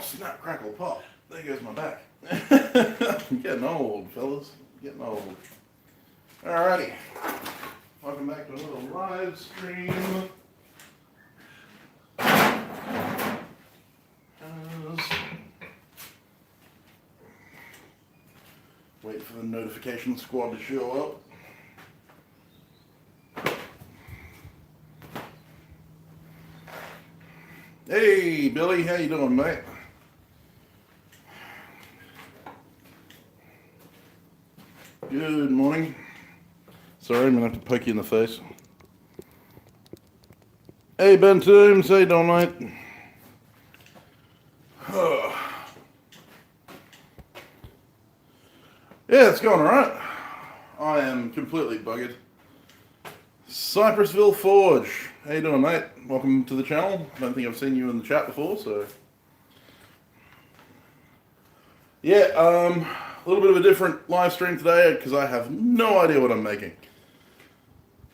snap, crackle, pop. There goes my back. I'm getting old, fellas. Getting old. Alrighty. Welcome back to a little live stream. Wait for the notification squad to show up. Hey, Billy, how you doing, mate? Good morning. Sorry, I'm going to have to poke you in the face. Hey, Ben Toombs, how you doing, mate? Yeah, it's going alright. I am completely buggered. Cypressville Forge. How you doing, mate? Welcome to the channel. I don't think I've seen you in the chat before, so... Yeah, a little bit of a different live stream today because I have no idea what I'm making.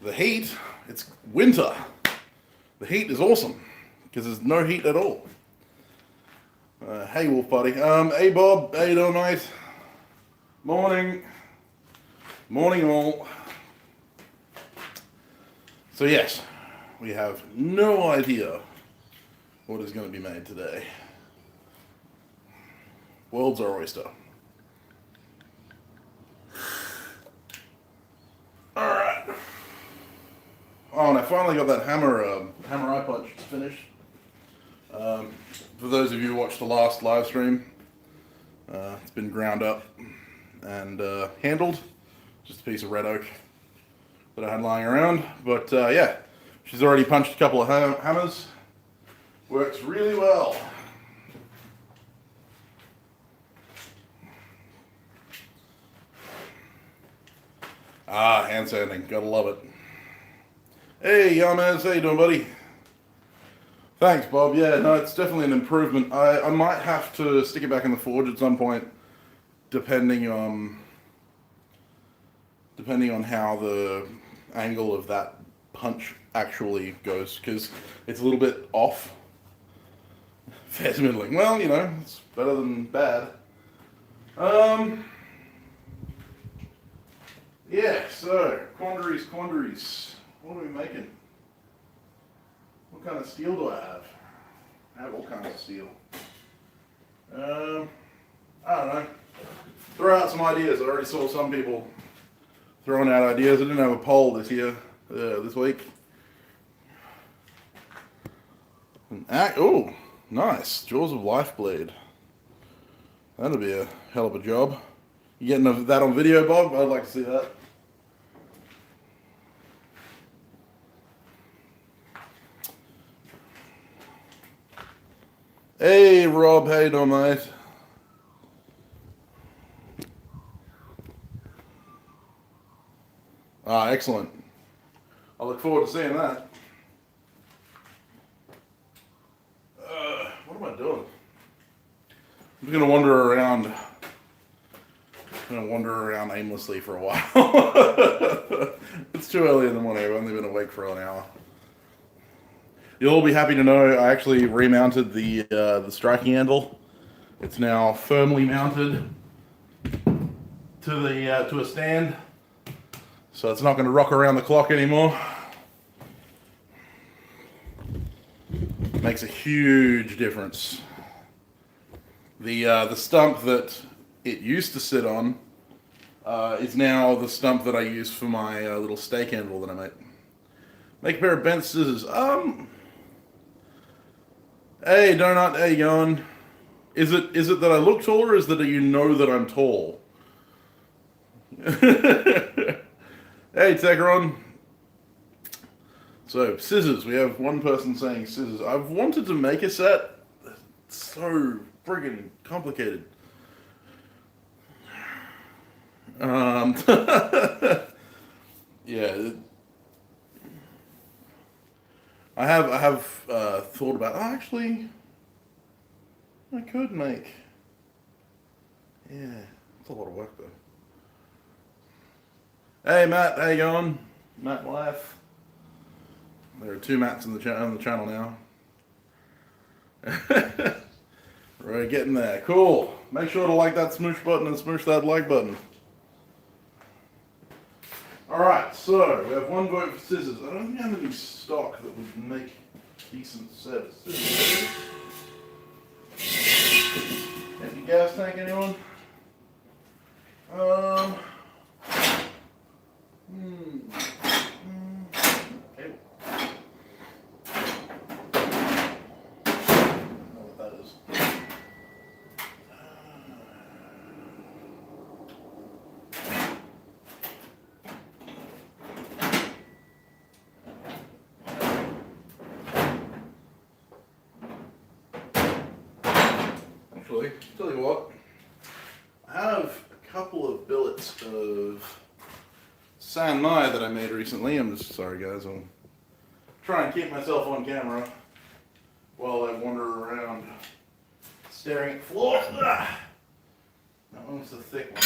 The heat, it's winter. The heat is awesome because there's no heat at all. Hey, Wolf Buddy. Hey, Bob. How you doing, mate? Morning. Morning, all. So, yes, we have no idea what is going to be made today. World's our oyster. Alright. Oh, and I finally got that hammer eye punch finished. For those of you who watched the last live stream, it's been ground up and handled. Just a piece of red oak that I had lying around. But yeah, she's already punched a couple of hammers. Works really well. Ah, hand sanding. Gotta love it. Hey, Yamaz, how you doing, buddy? Thanks, Bob. Yeah, no, it's definitely an improvement. I might have to stick it back in the forge at some point, depending on how the angle of that punch actually goes, because it's a little bit off. Fair's middling. Well, you know, it's better than bad. Yeah, so, quandaries. What are we making? What kind of steel do I have? I have all kinds of steel. I don't know. Throw out some ideas. I already saw some people throwing out ideas. I didn't have a poll this week. Oh, nice. Jaws of Life blade. That'll be a hell of a job. You getting that on video, Bob? I'd like to see that. Hey, Rob, how you doing, mate? Ah, excellent. I look forward to seeing that. What am I doing? I'm just gonna wander around. Aimlessly for a while. It's too early in the morning. I've only been awake for an hour. You'll all be happy to know I actually remounted the striking anvil. It's now firmly mounted to a stand, so it's not going to rock around the clock anymore. Makes a huge difference. The stump that it used to sit on is now the stump that I use for my little steak anvil that I make. Make a pair of bent scissors. Hey, Donut, how you going? Is it that I look tall, or is it that you know that I'm tall? Hey, Tegron. So, scissors. We have one person saying scissors. I've wanted to make a set. It's so friggin' complicated. Yeah. I have thought about. Oh, actually, I could make. Yeah, it's a lot of work though. Hey, Matt, how you going? Matt Life. There are two Matts on the channel now. We're getting there. Cool. Make sure to like that smoosh button and smoosh that like button. Alright, so we have one vote for scissors. I don't think I have any stock that would make a decent set of scissors. Empty gas tank, anyone? Cable. I don't know what that is. Actually, tell you what, I have a couple of billets of San Mai that I made recently. I'm just sorry guys, I'll try and keep myself on camera while I wander around staring at the floor. Ah! That one's the thick one.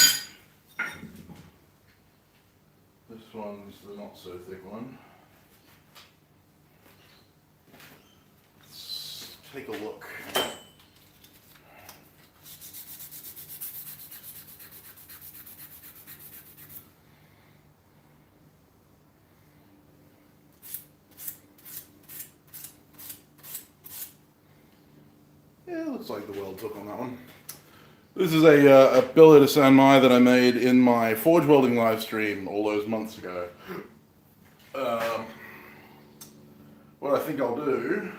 This one's the not so thick one. Let's take a look. Yeah, looks like the weld took on that one. This is a billet of San Mai that I made in my forge welding live stream all those months ago. What I think I'll do,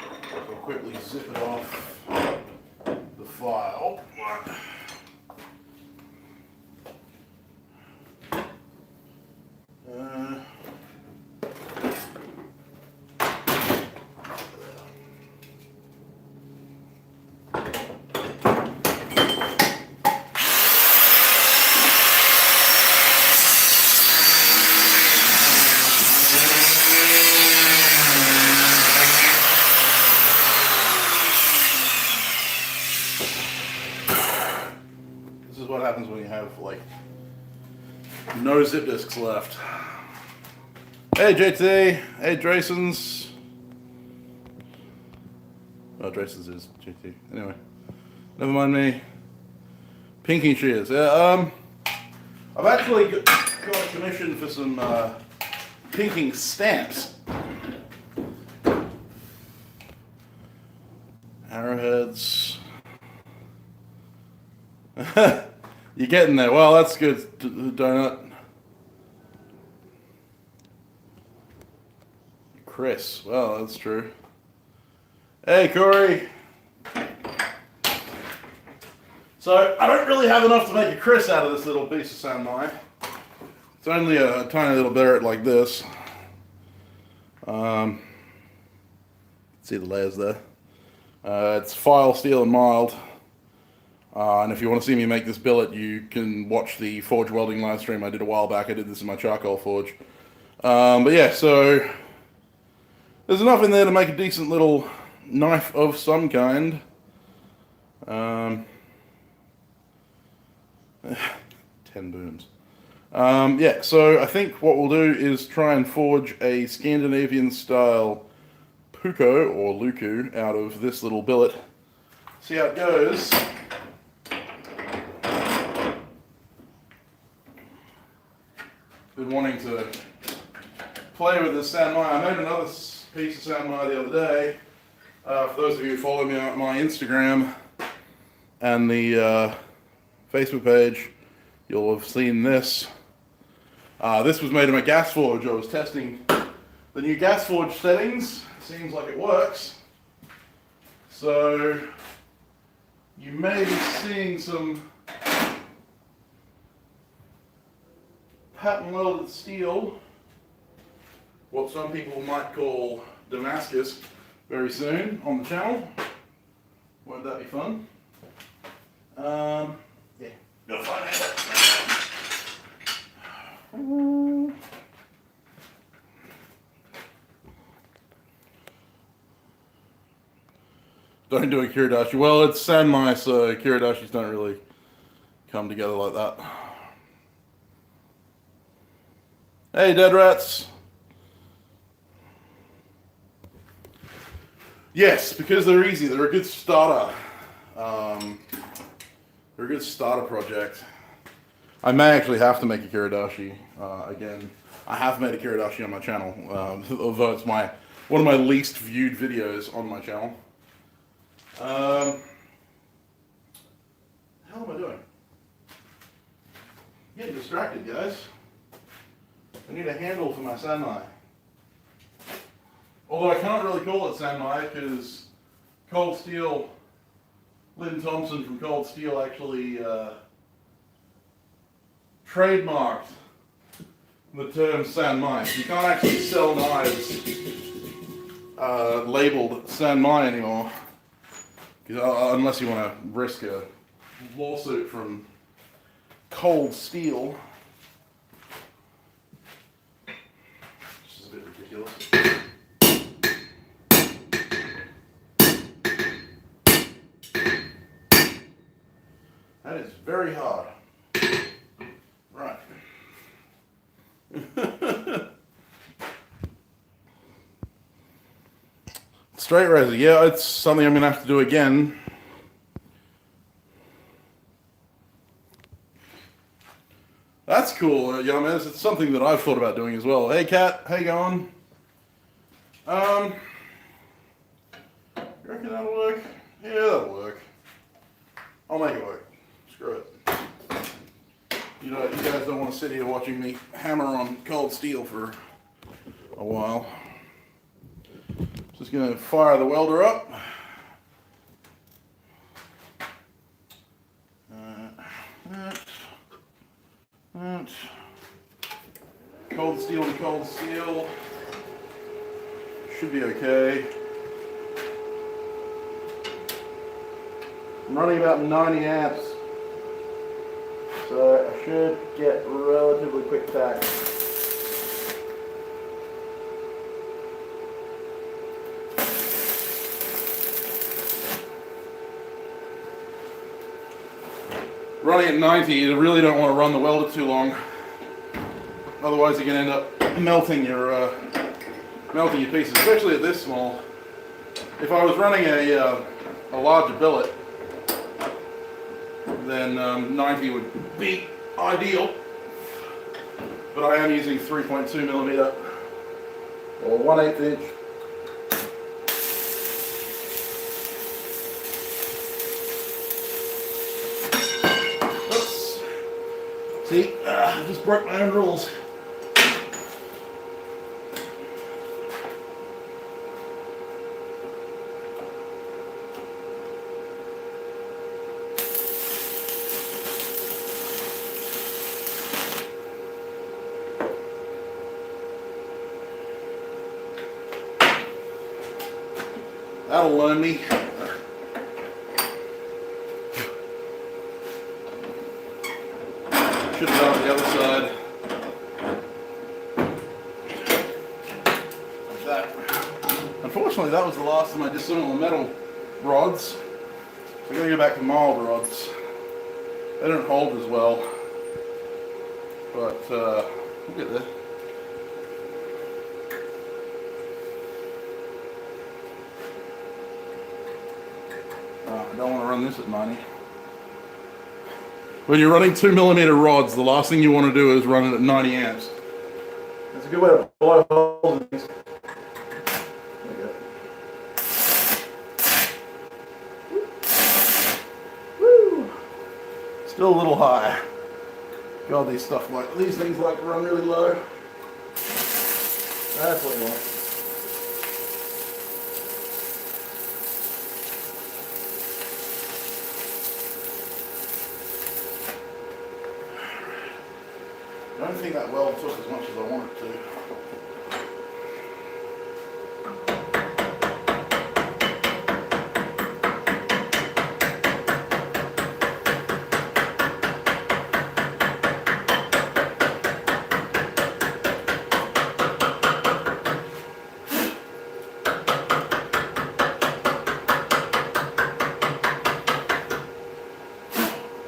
I'll quickly zip it off the file. This is what happens when you have like no zip disks left. Hey JT, hey Draysons. Oh, Draysons is JT. Anyway, never mind me. Pinking shears. Yeah, I've actually got a commission for some pinking stamps. Arrowheads. You're getting there. Well, that's good, Donut. Chris. Well, that's true. Hey, Corey. So, I don't really have enough to make a Chris out of this little piece of San Mai. It's only a tiny little barrette like this. See the layers there. It's file, steel, and mild. And if you want to see me make this billet, you can watch the forge welding live stream I did a while back. I did this in my charcoal forge. But yeah, so there's enough in there to make a decent little knife of some kind. 10 booms. Yeah, so I think what we'll do is try and forge a Scandinavian style puko or luku out of this little billet. See how it goes. Been wanting to play with this San Mai. I made another piece of San Mai the other day. For those of you who follow me on my Instagram and the Facebook page, you'll have seen this. This was made in my gas forge. I was testing the new gas forge settings. Seems like it works. So you may be seeing some pattern welded steel, what some people might call Damascus, very soon on the channel. Won't that be fun? Yeah, go find it. Don't do a Kiridashi. Well, it's San Mai, so Kiridashis don't really come together like that. Hey, dead rats. Yes, because they're easy. They're a good starter. They're a good starter project. I may actually have to make a Kiridashi again. I have made a Kiridashi on my channel, although it's one of my least viewed videos on my channel. How am I doing? Getting distracted, guys. I need a handle for my Sanmai. Although I can't really call it Sanmai because Cold Steel, Lynn Thompson from Cold Steel actually trademarked the term Sanmai. You can't actually sell knives labeled Sanmai anymore, unless you want to risk a lawsuit from Cold Steel. Which is a bit ridiculous. That is very hard. Right. Straight razor, yeah, it's something I'm gonna have to do again. That's cool, young man. It's something that I've thought about doing as well. Hey, Kat, how you going? You reckon that'll work? Yeah, that'll work. I'll make it work. Screw it. You know, you guys don't want to sit here watching me hammer on Cold Steel for a while. Just gonna fire the welder up. Cold steel to cold steel. Should be okay. I'm running about 90 amps. So I should get relatively quick tack. Running at 90, you really don't want to run the welder too long. Otherwise, you can end up melting your pieces, especially at this small. If I was running a larger billet, then 90 would be ideal. But I am using 3.2 millimeter or 1/8 inch. Oops. See, I just broke my own rules. That'll learn me. Should have gone the other side. Like that. Unfortunately, that was the last of my dissimilar metal rods. I'm going to go back to mild rods. They don't hold as well. But look at this. I don't want to run this at 90. When you're running 2 millimeter rods, the last thing you want to do is run it at 90 amps. That's a good way to blow holes in these. Woo! Still a little high. God, these things like to run really low. That's what you want. I don't think that weld took as much as I wanted to.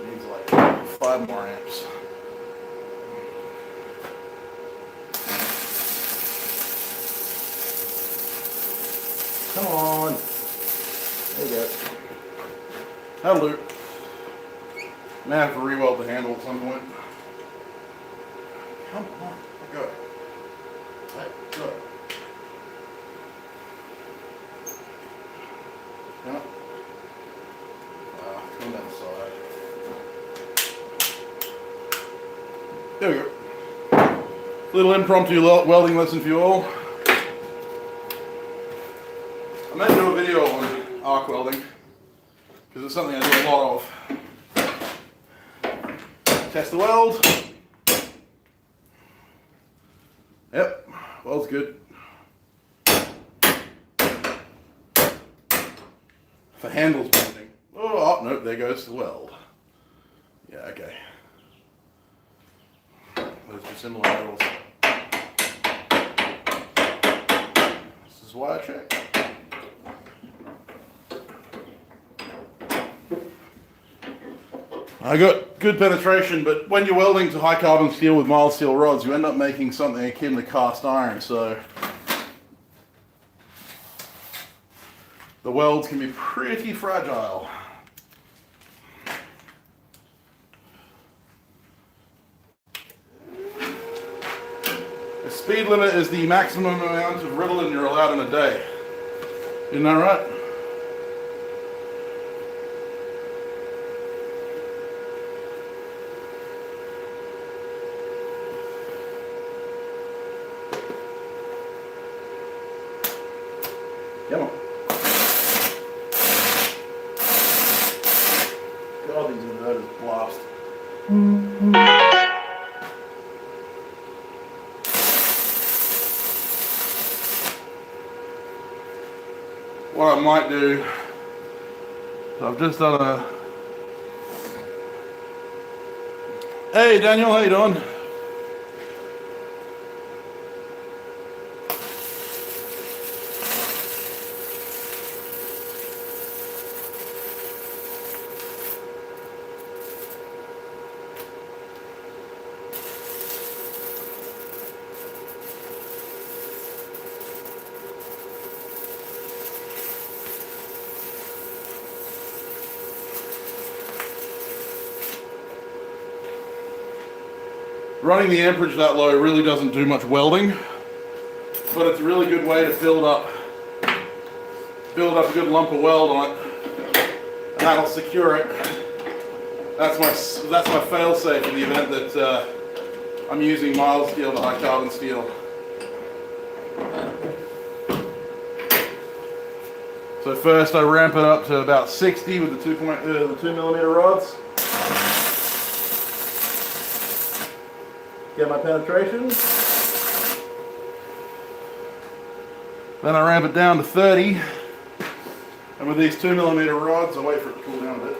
Needs like 5 more amps. That'll do. May have to re-weld the handle at some point. Come on, go. Hey, go. Yeah. Come down the side. There we go. Little impromptu welding lesson for you all. I might do a video on arc welding because it's something I do a lot of. Test the weld. Yep, weld's good. For handles bending. Oh, no, there goes the weld. Yeah, okay. Those are similar metals. This is why I check. I got good penetration, but when you're welding to high carbon steel with mild steel rods, you end up making something akin to cast iron, so the welds can be pretty fragile. The speed limit is the maximum amount of riddling you're allowed in a day. Isn't that right? Come on. God, these inverters blast. What I might do, I've just done a... Hey Daniel, how you doing? Running the amperage that low really doesn't do much welding, but it's a really good way to build up a good lump of weld on it, and that'll secure it. That's my fail-safe in the event that I'm using mild steel to high carbon steel. So first I ramp it up to about 60 with the 2mm rods. Get my penetration. Then I ramp it down to 30. And with these 2mm rods, I wait for it to cool down a bit.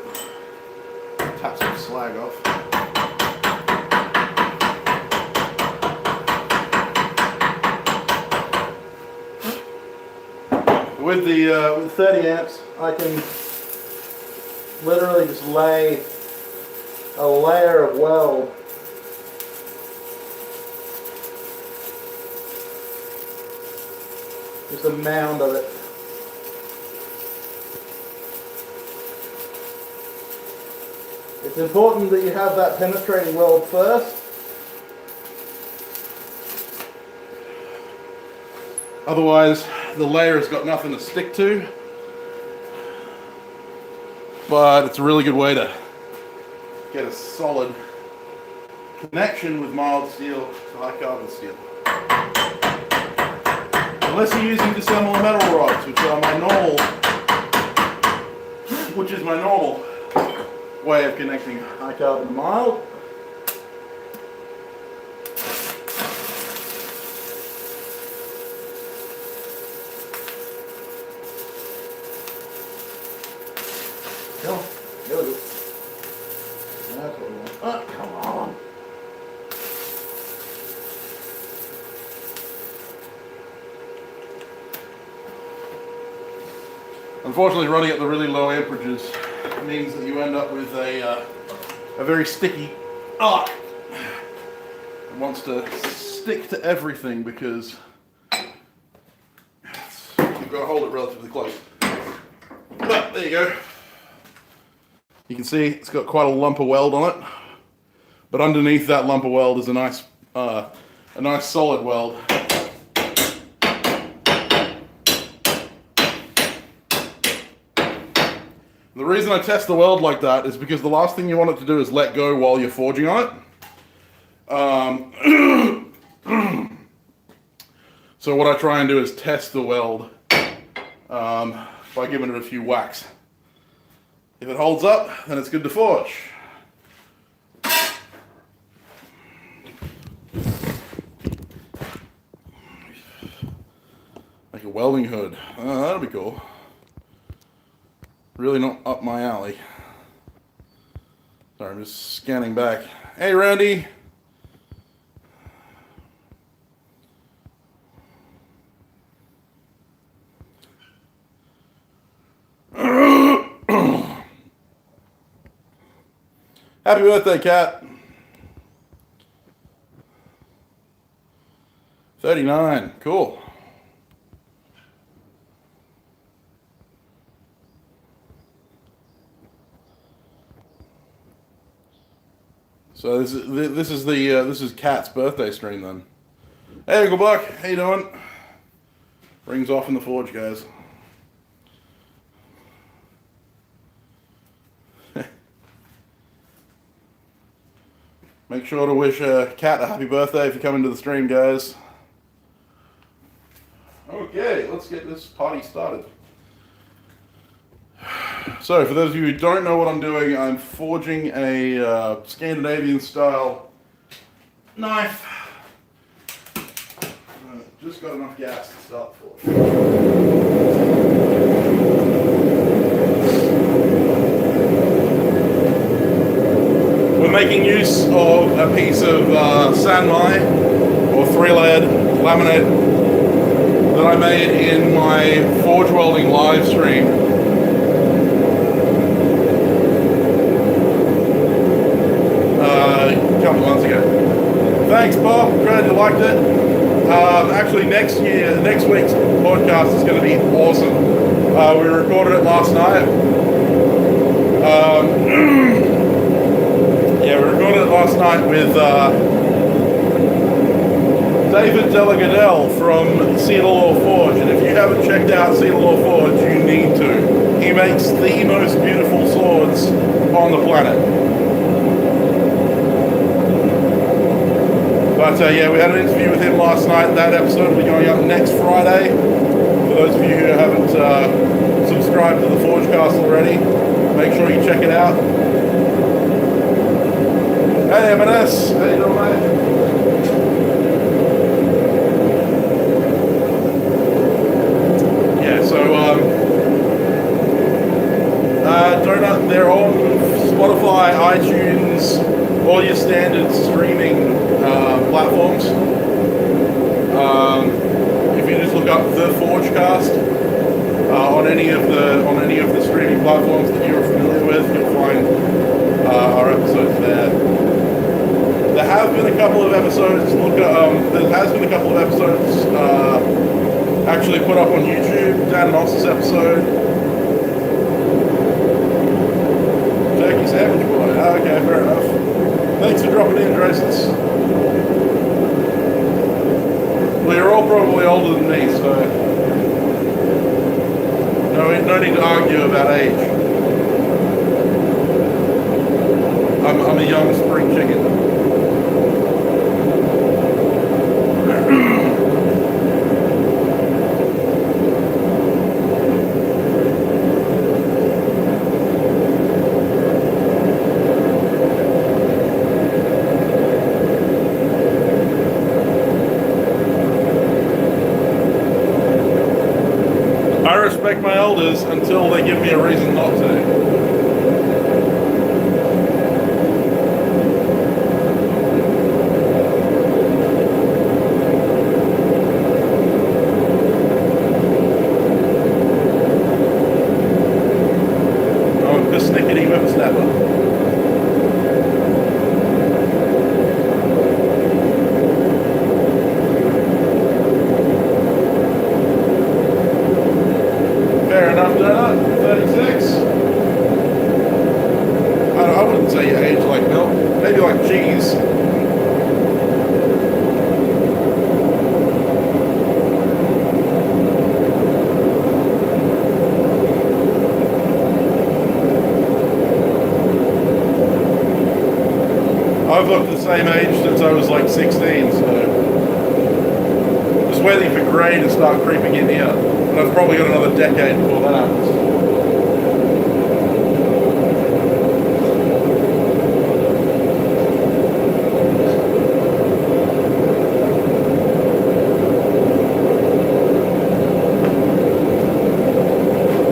Tap some slag off. With the 30 amps, I can literally just lay a layer of weld just a mound of it. It's important that you have that penetrating weld first. Otherwise, the layer has got nothing to stick to. But it's a really good way to get a solid connection with mild steel to high carbon steel. Unless you're using dissimilar metal rods, which is my normal way of connecting high carbon to mild. Come on, there we go. That's what we want. Oh, come on. Unfortunately, running at the really low amperages means that you end up with a very sticky arc. It wants to stick to everything because you've got to hold it relatively close. But there you go. You can see it's got quite a lump of weld on it, but underneath that lump of weld is a nice solid weld. The reason I test the weld like that is because the last thing you want it to do is let go while you're forging on it. So what I try and do is test the weld by giving it a few whacks. If it holds up, then it's good to forge. Make a welding hood. Oh, that'll be cool. Really not up my alley. Sorry, I'm just scanning back. Hey, Randy. Happy birthday, Cat. 39. Cool. So this is Kat's birthday stream then. Hey, Uncle Buck, how you doing? Rings off in the forge, guys. Make sure to wish Kat a happy birthday if you come into the stream, guys. Okay, let's get this party started. So, for those of you who don't know what I'm doing, I'm forging a Scandinavian style knife. Just got enough gas to start the forge. We're making use of a piece of sanmai, or 3-layered laminate, that I made in my forge welding live stream. A couple months ago. Thanks, Bob. Glad you liked it. Actually, next week's podcast is going to be awesome. We recorded it last night. Yeah, we recorded it last night with David Delagadel from Cedar Forge, and if you haven't checked out Cedar Forge, you need to. He makes the most beautiful swords on the planet. But yeah, we had an interview with him last night. That episode will be going up next Friday. For those of you who haven't subscribed to the Forgecast already, make sure you check it out. Hey M&S, how you doing, mate? Yeah, so they're on Spotify, iTunes, all your standard streaming platforms. If you just look up the Forgecast on any of the streaming platforms that you're familiar with, you'll find our episodes there. There have been a couple of episodes. Actually put up on YouTube. Dan Moss's episode. Turkey sandwich boy. Okay, fair enough. Thanks for dropping in, Graces. Well, you're all probably older than me, so no need to argue about age. I'm a young spring chicken. I respect my elders until they give me a reason not to. Persnickety whippersnapper. Fair enough, donut. 36. maybe like cheese. I've looked the same age since I was like 16, so just waiting for grey to start creeping in here. But I've probably got another decade before that happens.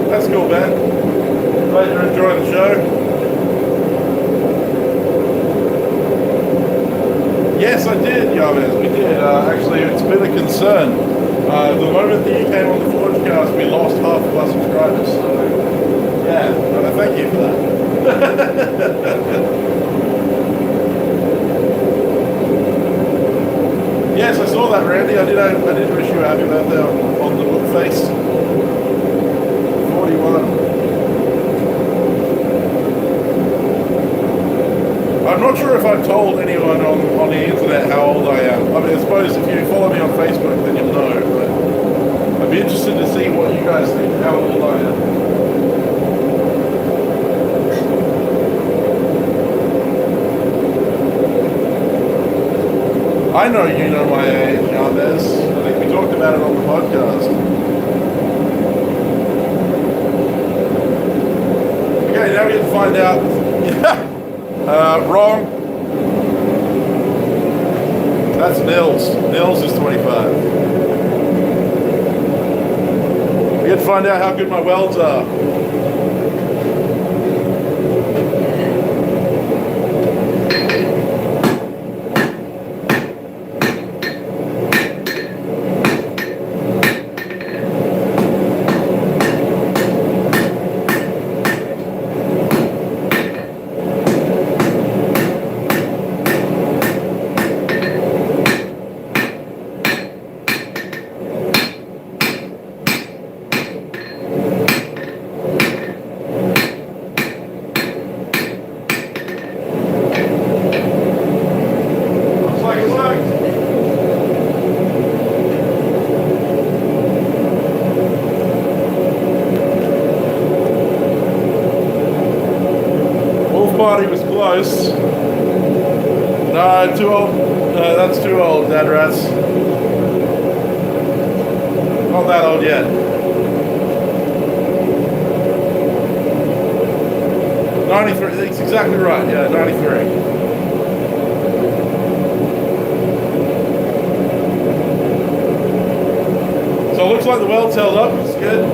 That's cool, Ben. Glad you're enjoying the show. Yes, I did, Yavez, we did. Actually, it's been a concern. The moment that you came on the Forgecast, we lost half of our subscribers. So, yeah, thank you for that. Yes, I saw that, Randy. I did wish you a happy birthday on the book face. 41. I'm not sure if I've told anyone on the internet how old I am. I mean, I suppose if you follow me on Facebook, then you'll know. But I'd be interested to see what you guys think, how old I am. I know you know my age, Yandez. I think we talked about it on the podcast. Okay, now we get to find out. Wrong. That's Nils. Nils is 25. We get to find out how good my welds are. Body was close. No, too old. No, that's too old, Dad Rats. Not that old yet. '93. That's exactly right. Yeah, 93. So it looks like the weld's held up. It's good.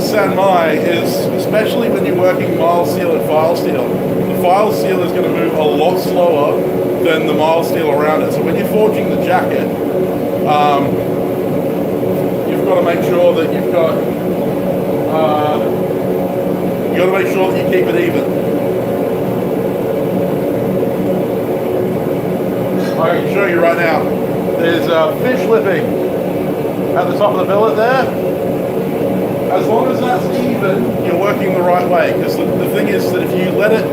San Mai is, especially when you're working mild steel and file steel, the file steel is going to move a lot slower than the mild steel around it. So when you're forging the jacket, you've got to make sure that you've got to make sure that you keep it even. I can show you right now. There's fish lipping at the top of the billet there. As long as that's even, you're working the right way. Because the thing is that if you let it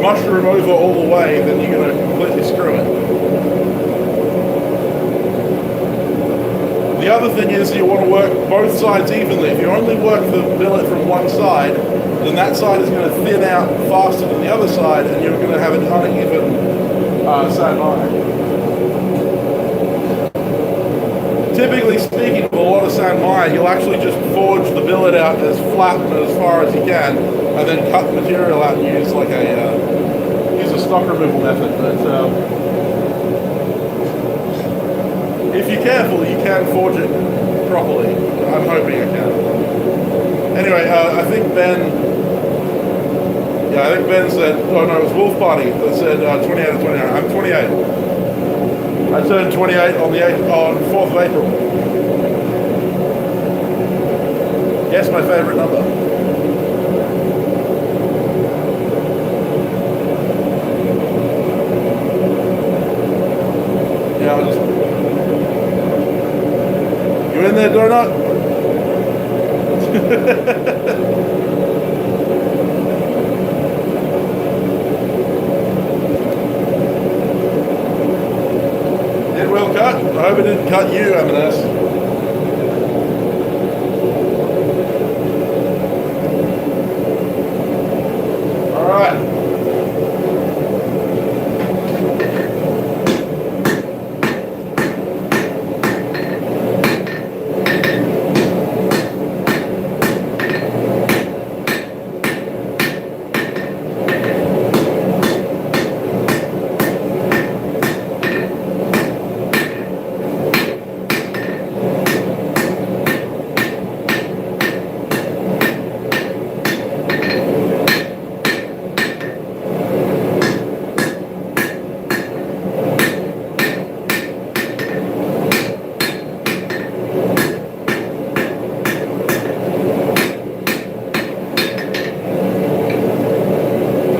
mushroom over all the way, then you're going to completely screw it. The other thing is you want to work both sides evenly. If you only work the billet from one side, then that side is going to thin out faster than the other side, and you're going to have an uneven San Mai. Typically speaking, with a lot of San Mai, you'll actually just forge the billet out as flat and as far as you can, and then cut the material out and use like a stock removal method. But if you're careful, you can forge it properly. I'm hoping I can. Anyway, I think Ben said, oh no, it was Wolf Party that said 28 or 29. I'm 28. I turned 28 on the 4th of April. Guess my favorite number. cut you, M&S. All right.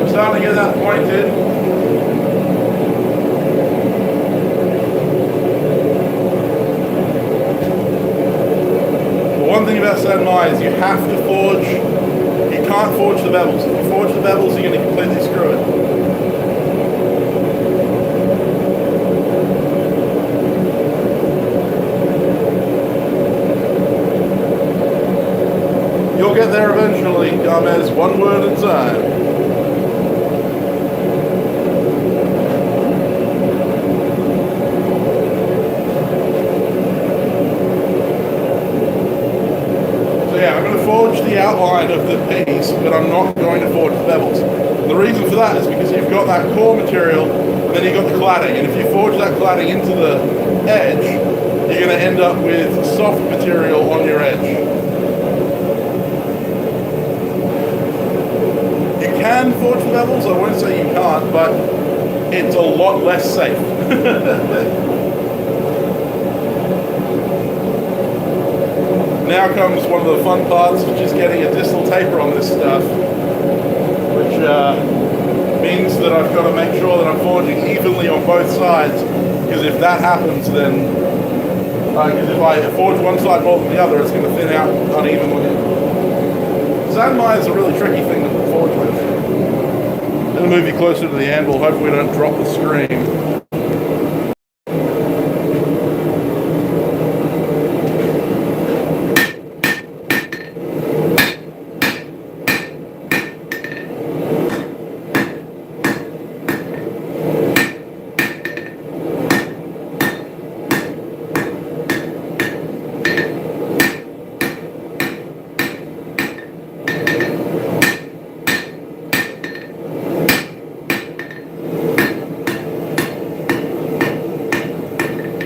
Starting to get that pointed. But one thing about Sanmai is you have to forge, you can't forge the bevels. If you forge the bevels, you're going to completely screw it. You'll get there eventually, Gomez, one word at a time. Forge the outline of the piece, but I'm not going to forge the bevels. The reason for that is because you've got that core material, and then you've got the cladding, and if you forge that cladding into the edge, you're going to end up with soft material on your edge. You can forge the bevels, I won't say you can't, but it's a lot less safe. Now comes one of the fun parts, which is getting a distal taper on this stuff, which means that I've got to make sure that I'm forging evenly on both sides, because if that happens, then because if I forge one side more than the other, it's going to thin out unevenly. Sanmai is a really tricky thing to forge with. I'm going to move you closer to the anvil, hopefully we don't drop the screen.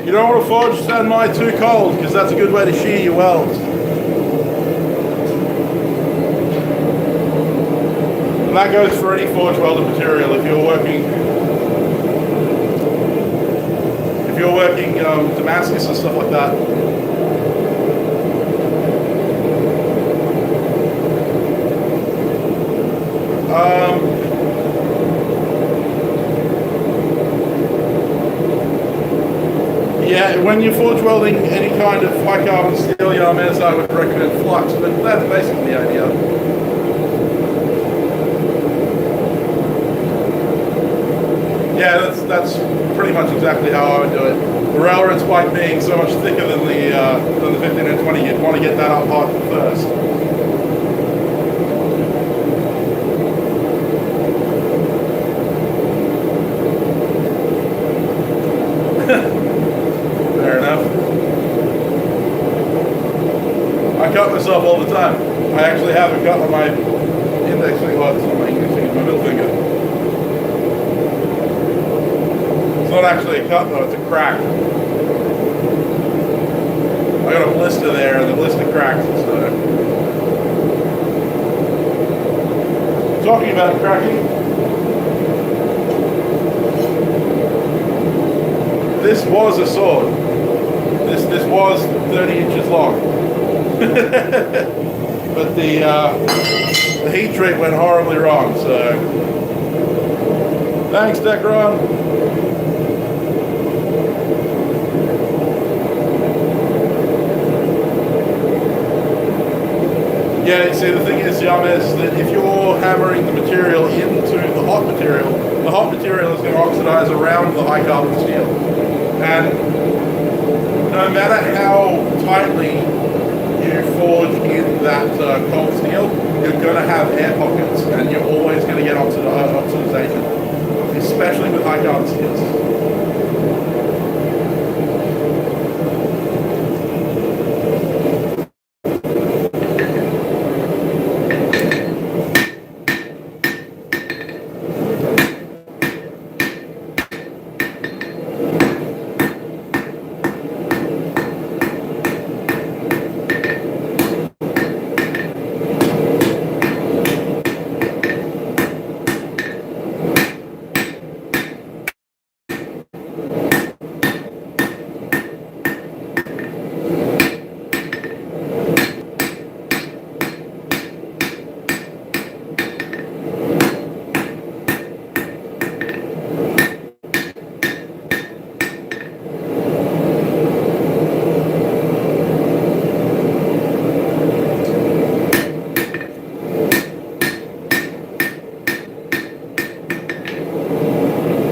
You don't want to forge Sanmai too cold, because that's a good way to shear your welds. And that goes for any forge welded material. If you're working Damascus and stuff like that. Yeah, when you're forge welding any kind of high carbon steel yarns, I would recommend flux, but that's basically the idea. Yeah, that's pretty much exactly how I would do it. The railroad spike being so much thicker than the 15 and 20, you'd want to get that up hot first. Fair enough. I cut myself all the time. I actually have a cut on my index finger, well, it's not my index finger, it's my middle finger. It's not actually a cut though, it's a crack. I got a blister there and the blister cracked, so. Talking about cracking, this was a sword. This was 30 inches long. But the heat treat went horribly wrong, so. Thanks, Decron. Yeah, you see, the thing is, Yames, that if you're hammering the material into the hot material is going to oxidize around the high carbon steel. And no matter how tightly you forge in that cold steel, you're going to have air pockets, and you're always going to get oxidization, especially with high carbon steels.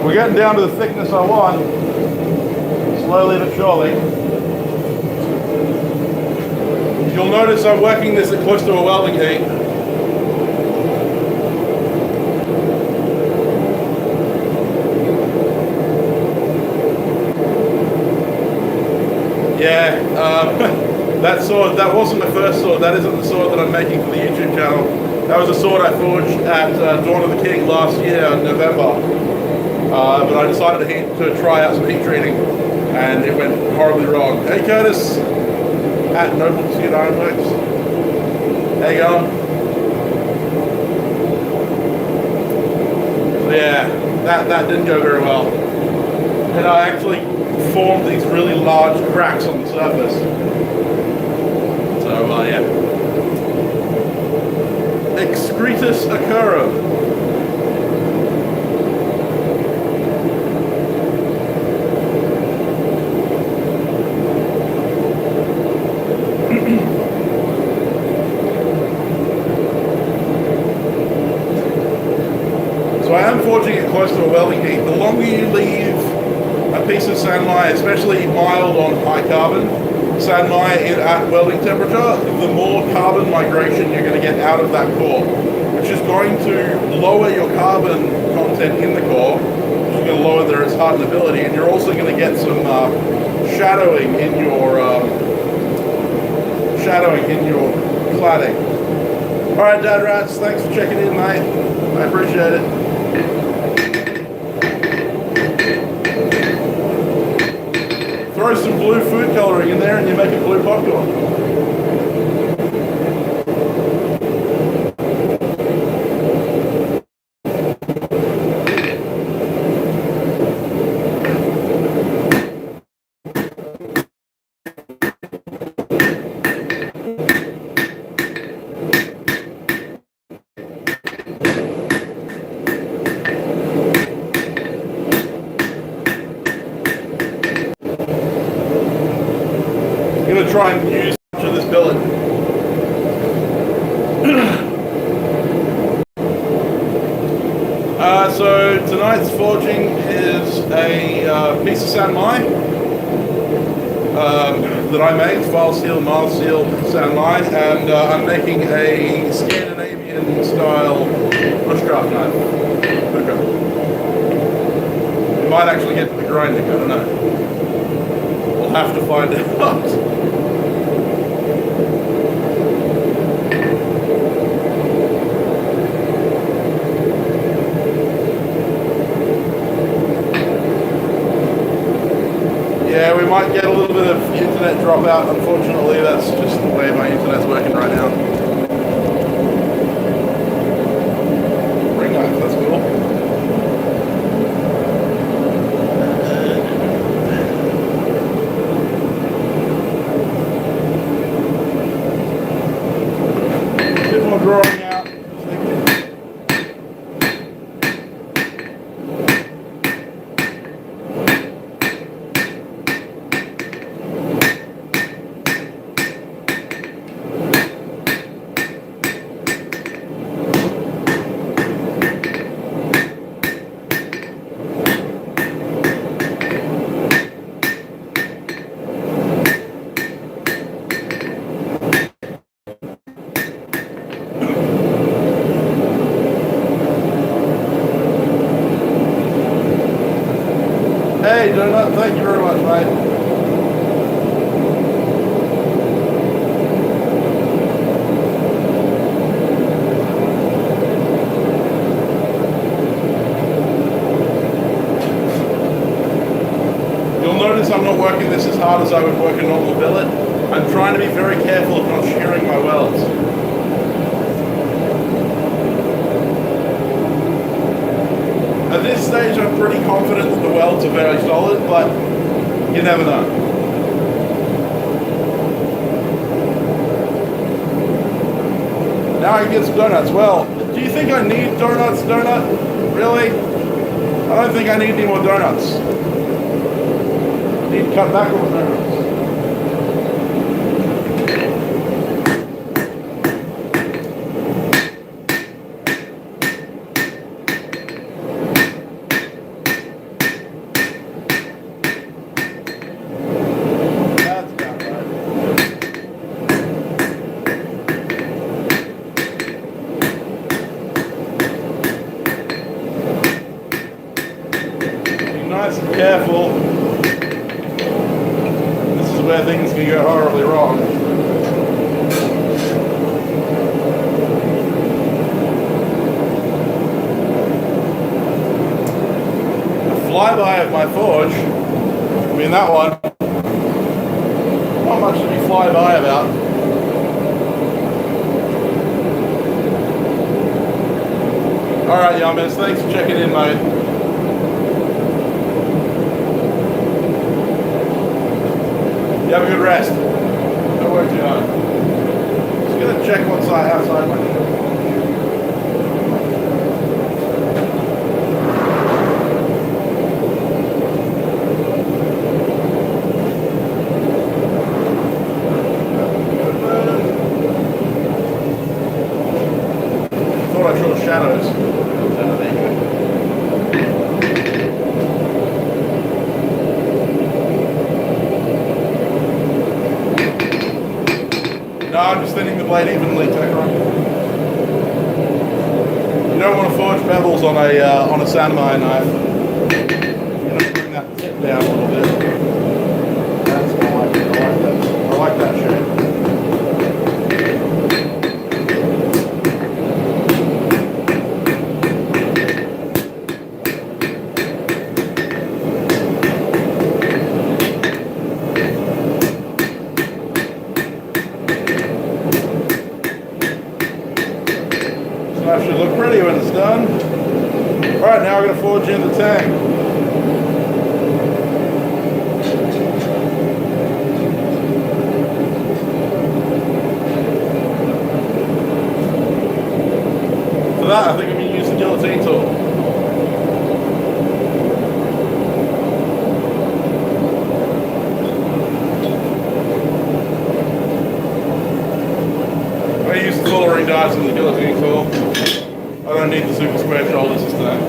We're getting down to the thickness I want, slowly but surely. You'll notice I'm working this at close to a welding heat. Yeah, that sword, that wasn't the first sword, that isn't the sword that I'm making for the YouTube channel. That was a sword I forged at Dawn of the King last year in November. But I decided to try out some heat treating, and it went horribly wrong. Hey Curtis, at Noble Pursuit Ironworks. How you going? So yeah, that didn't go very well. And I actually formed these really large cracks on the surface. So yeah. Excretus occurrum. So I am forging it close to a welding heat. The longer you leave a piece of sanmai, especially mild on high carbon sanmai at welding temperature, the more carbon migration you're going to get out of that core, which is going to lower your carbon content in the core, which is going to lower its hardenability, and you're also going to get some shadowing in your cladding. All right, Dad Rats, thanks for checking in, mate. I appreciate it. Throw some blue food coloring in there and you make a blue popcorn. Try and use much of this billet. So tonight's forging is a piece of sanmai that I made, file steel, mild steel sanmai, and I'm making a Scandinavian style bushcraft knife. We might actually get to the grinding, I don't know. We'll have to find out. Yeah, we might get a little bit of internet dropout. Unfortunately, that's just the way my internet's working right now. Ring knife, that's cool. Bit more drawing out. Hey, Donut, thank you very much, mate. Notice I'm not working this as hard as I would work a normal billet. I'm trying to be very careful of not shearing my welds. At this stage I'm pretty confident that the welds are very solid, but you never know. Now I can get some donuts. Well, do you think I need donuts, Donut? Really? I don't think I need any more donuts. Need to cut back on the donuts. That's about right. Be nice and careful. Where things can go horribly wrong. A flyby of my forge, I mean that one, not much to be flyby about. Alright, Yummers, thanks for checking in, mate. You have a good rest. Don't work too hard. Just gonna check what's outside my door. Thought I saw shadows. No, I'm just thinning the blade evenly, Tekron. You don't want to forge bevels on a samurai knife. You want to bring that tip down a little bit. That's what I like. I like that shape. Should look pretty when it's done. Alright, now we're going to forge in the tank. For that, I think I'm going to use the guillotine tool. I'm going to use the soldering dice and the guillotine tool. I don't need the super square shoulders this time.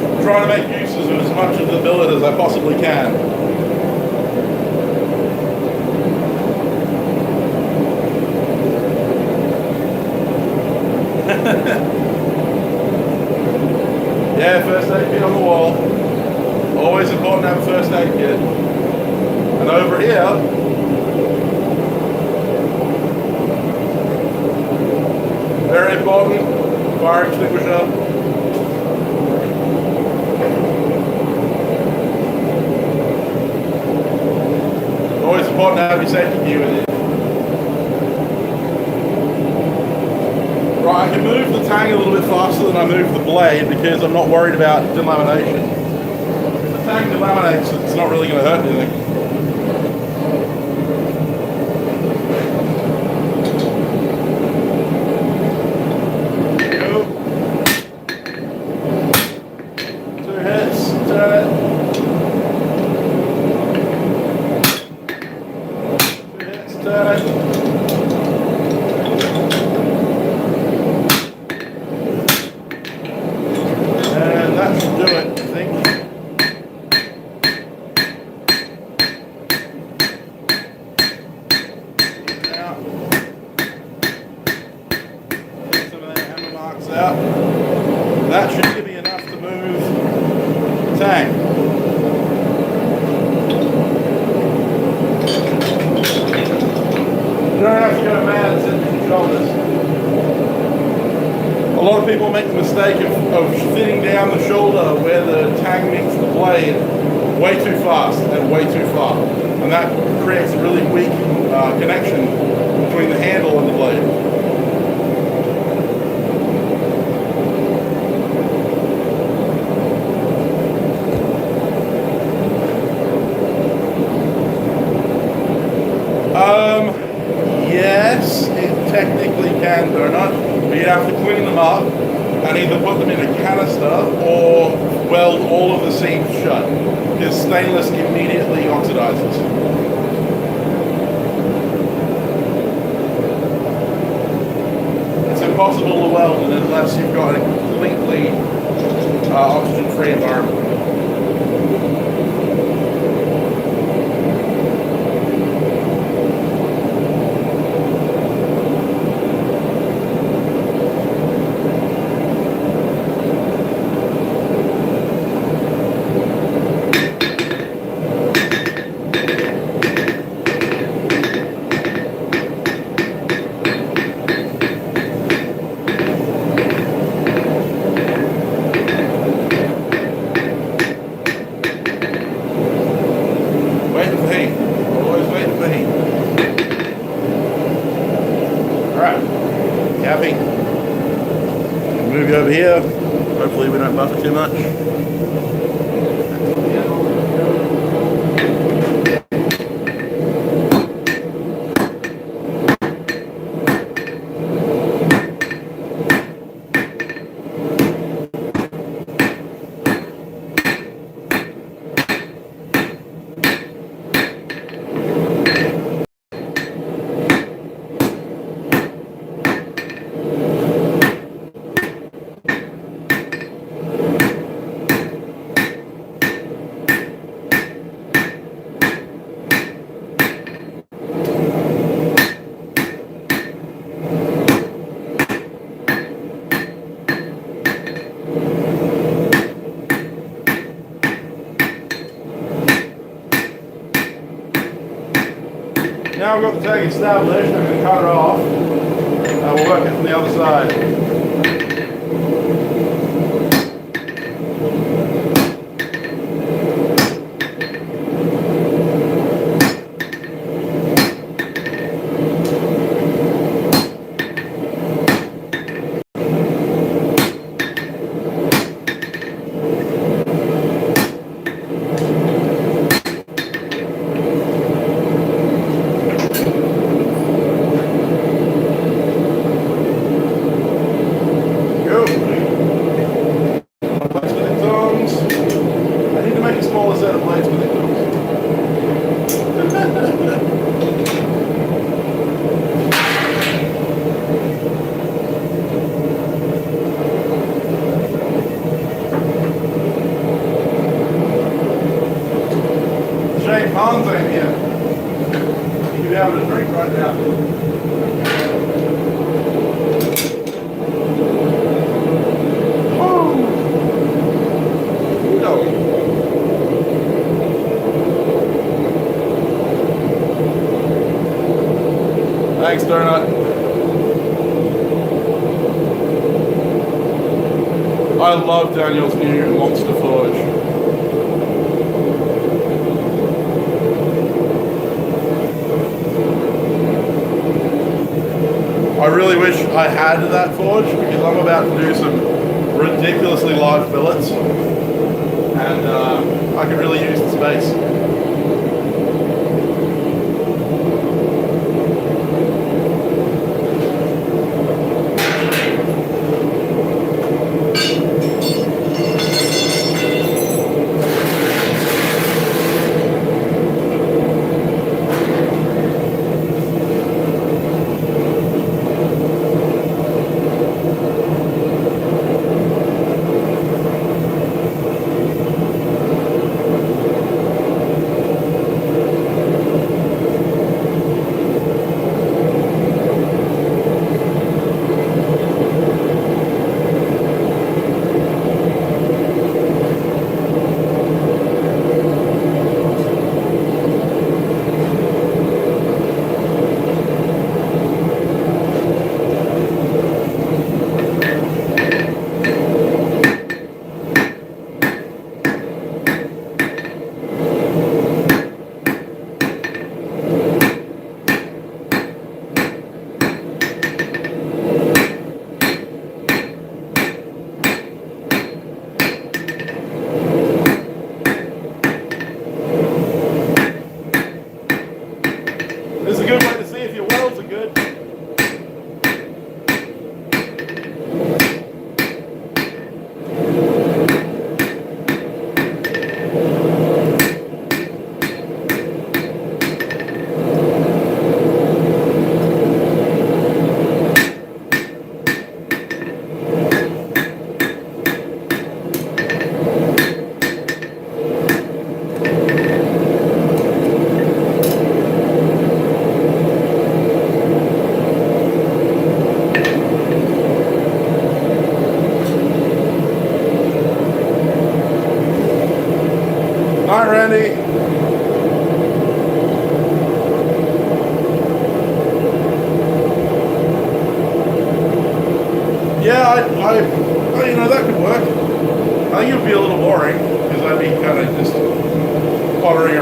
I'm trying to make uses of as much of the billet as I possibly can. Yeah, first aid kit on the wall. Always important to have a first aid kit. And over here, very important, fire extinguisher. Always important to have your safety gear with you. Right, I can move the tang a little bit faster than I move the blade because I'm not worried about delamination. Tang delaminates, it's not really going to hurt anything. Go. 2 hits, turn it. 2 hits, turn it. And that should do it, I think. mistake of thinning down the shoulder where the tang meets the blade way too fast and way too far. And that creates a really weak connection between the handle and the blade. Yes, it technically can donut, but you have to clean them up and either put them in a canister or weld all of the seams shut, because stainless immediately oxidizes. It's impossible to weld unless you've got a completely oxygen-free environment. Move you over here. Hopefully we don't buffer too much. Now we've got the tag established, I'm going to cut it off and we'll work it from the other side. Hans in here. You can be having a drink right now. Oh. No. Thanks, Donut. I love Daniel's new Monster Forge. I really wish I had that forge because I'm about to do some ridiculously large billets and I could really use the space.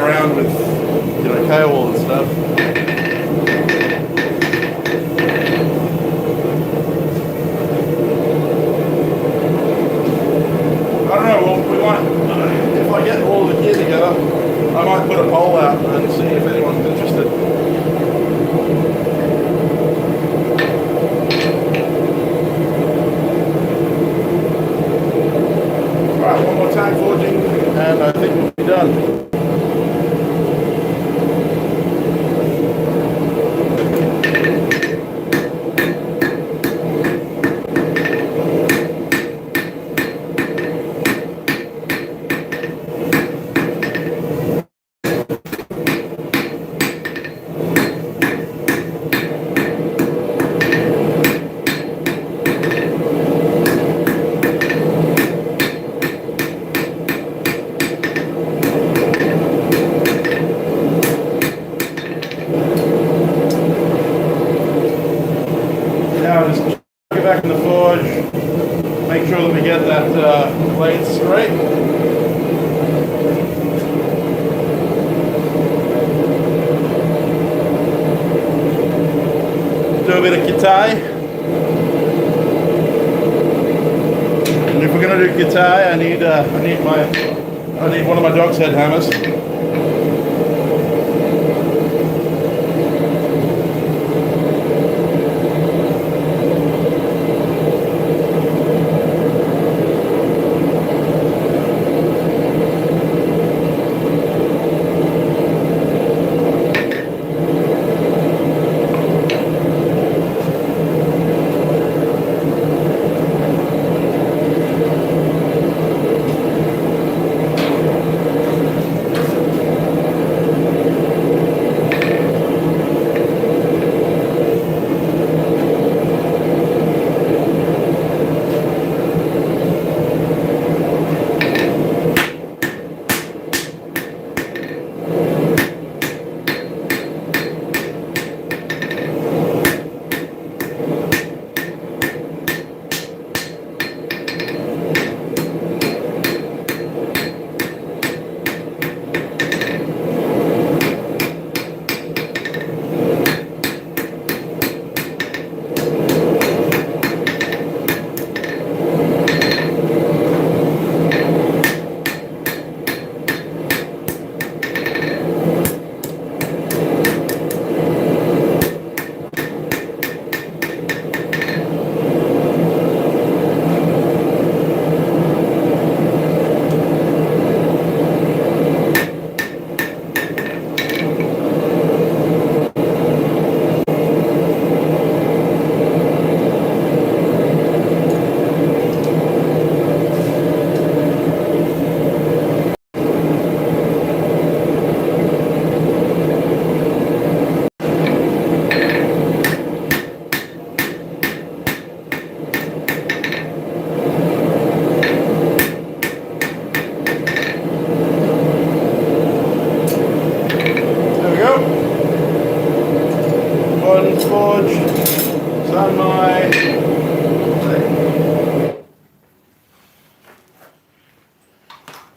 around with, you know, kale and stuff. I don't know, well, we might, if I get all of the gear together, I might put a poll out and see if anyone's interested. Alright, one more tag forging and I think we'll be done. Now just chuck it back in the forge, make sure that we get that blade straight. Do a bit of kitai. And if we're going to do kitai, I need one of my dog's head hammers.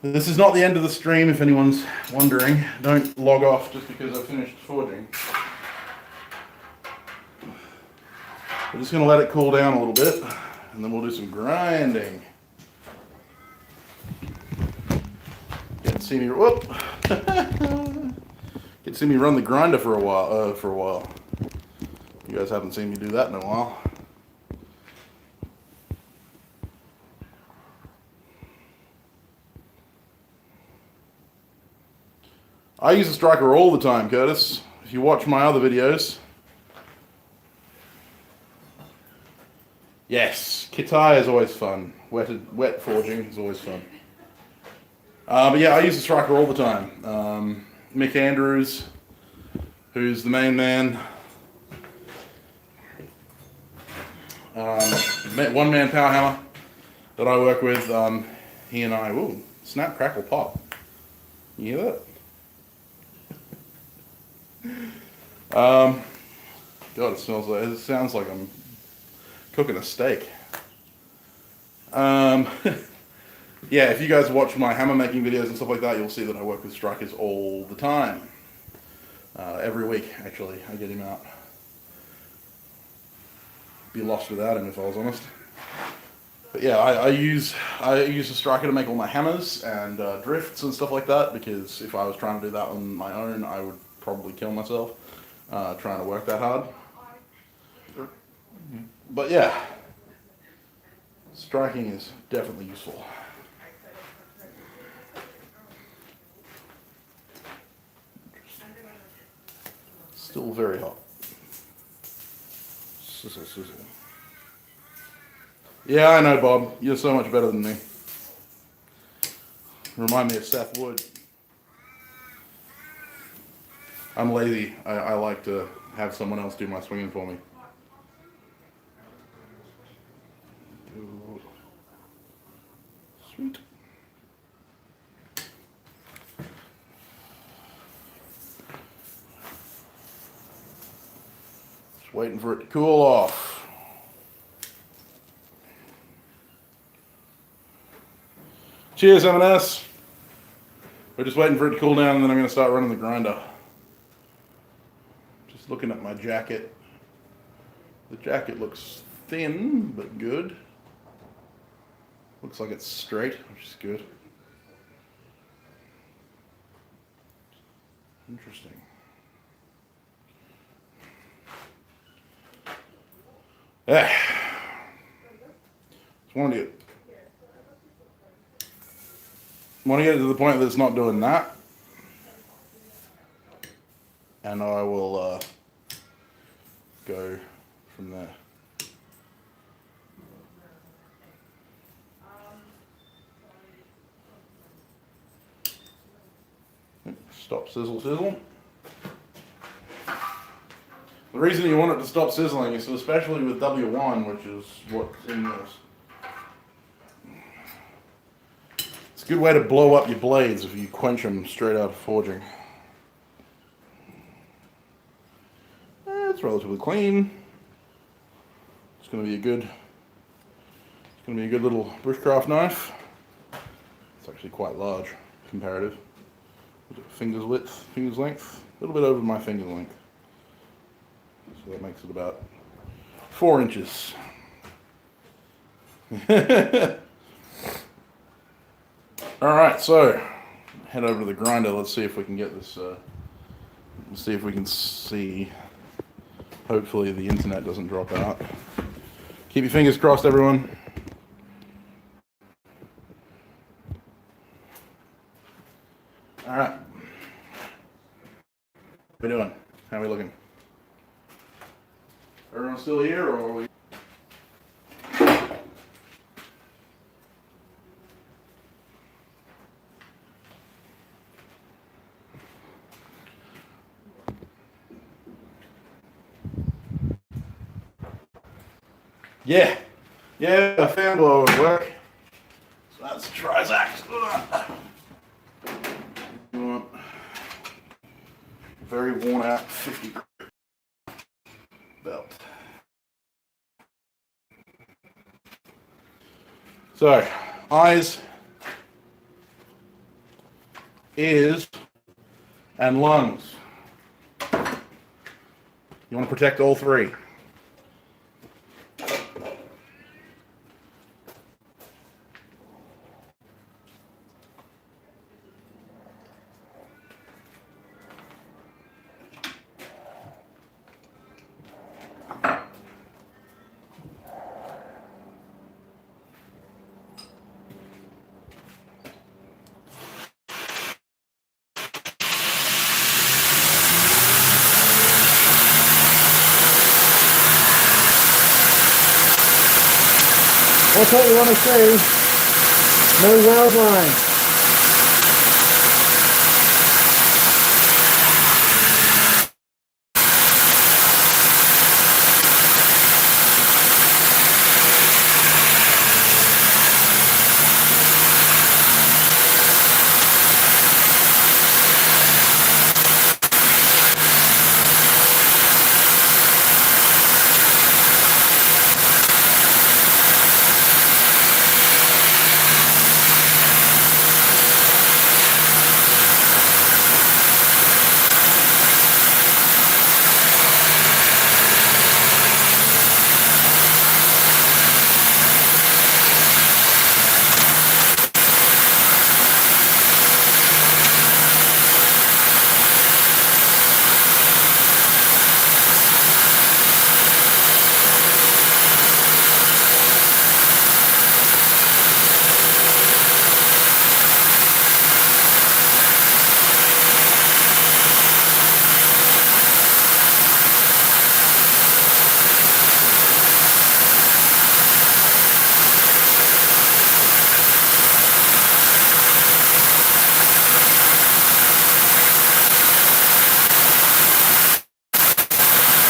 This is not the end of the stream, if anyone's wondering. Don't log off just because I finished forging. We're just going to let it cool down a little bit, and then we'll do some grinding. Get to see me, whoop! Get to see me run the grinder for a while. You guys haven't seen me do that in a while. I use a striker all the time, Curtis. If you watch my other videos. Yes, kitai is always fun. Wet forging is always fun. But yeah, I use the striker all the time. Mick Andrews, who's the main man. One man power hammer that I work with. He and I, ooh, snap, crackle, pop. You hear that? God, it sounds like I'm cooking a steak. Yeah, yeah, if you guys watch my hammer making videos and stuff like that, you'll see that I work with strikers all the time. Every week, actually, I get him out. Be lost without him if I was honest. But yeah, I use a striker to make all my hammers and drifts and stuff like that, because if I was trying to do that on my own, I would probably kill myself trying to work that hard. But yeah, striking is definitely useful. Still very hot. Sizzle, sizzle. Yeah, I know, Bob. You're so much better than me. Remind me of Seth Wood. I'm lazy. I like to have someone else do my swinging for me. Sweet. Just waiting for it to cool off. Cheers, M&S. We're just waiting for it to cool down, and then I'm going to start running the grinder. Just looking at my jacket. The jacket looks thin, but good. Looks like it's straight, which is good. Interesting. Yeah. Just want to get to the point that it's not doing that, and I will go from there. Stop sizzle sizzle. The reason you want it to stop sizzling is especially with W1, which is what's in this. It's a good way to blow up your blades if you quench them straight out of forging. It's relatively clean. It's going to be a good little bushcraft knife. It's actually quite large, comparative. Fingers length, a little bit over my finger length. So that makes it about 4 inches. Alright, so head over to the grinder. Let's see if we can get this, let's see if we can see. Hopefully the internet doesn't drop out. Keep your fingers crossed, everyone. Alright. What are we doing? How are we looking? Everyone still here, or are we? Yeah, a fan blower would work. So that's Trizax. Very worn out 50 belt. So, eyes, ears, and lungs. You want to protect all three. That's what you want to see. No weld line.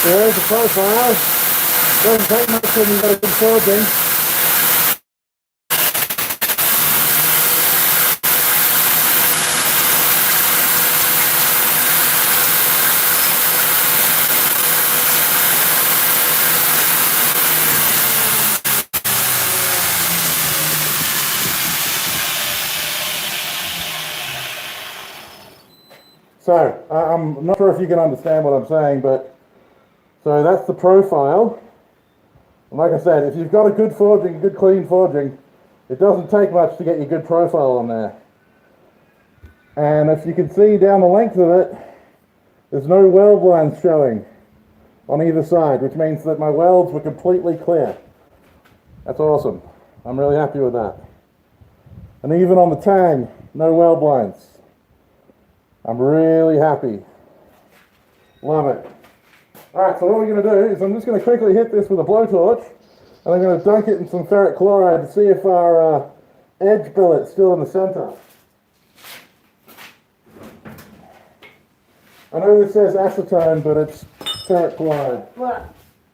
There's the profile. Doesn't take much when you've got a good forging. So, I'm not sure if you can understand what I'm saying, but so that's the profile. And like I said, if you've got a good forging, a good clean forging, it doesn't take much to get your good profile on there. And if you can see down the length of it, there's no weld lines showing on either side, which means that my welds were completely clear. That's awesome. I'm really happy with that. And even on the tang, no weld lines. I'm really happy. Love it. Alright, so what we're going to do is I'm just going to quickly hit this with a blowtorch, and I'm going to dunk it in some ferric chloride to see if our edge billet's still in the center. I know this says acetone, but it's ferric chloride.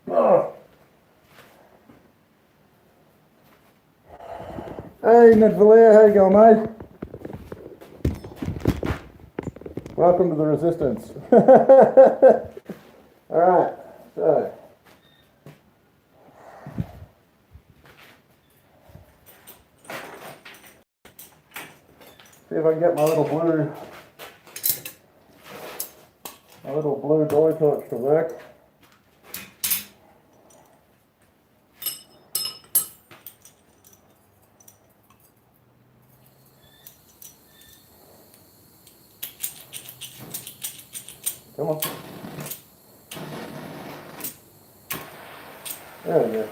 Oh. Hey, Ned Valia, how you going, mate? Welcome to the resistance. Alright, so. See if I can get my little blue blowtorch to work. Come on. There we go.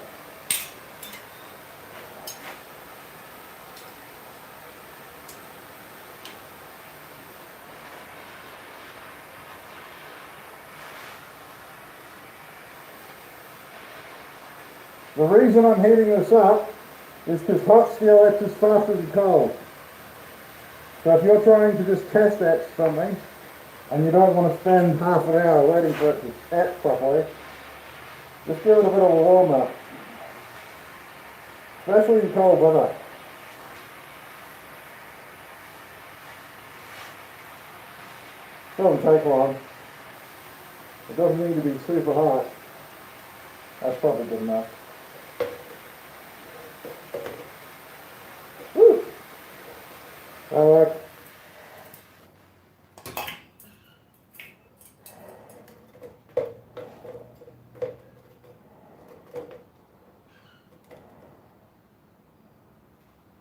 The reason I'm heating this up is because hot steel etches faster than cold. So if you're trying to just test etch something, and you don't want to spend half an hour waiting for it to etch properly, just give it a bit of a warm up. Especially in cold weather. Doesn't take long. It doesn't need to be super hot. That's probably good enough. Woo! That worked.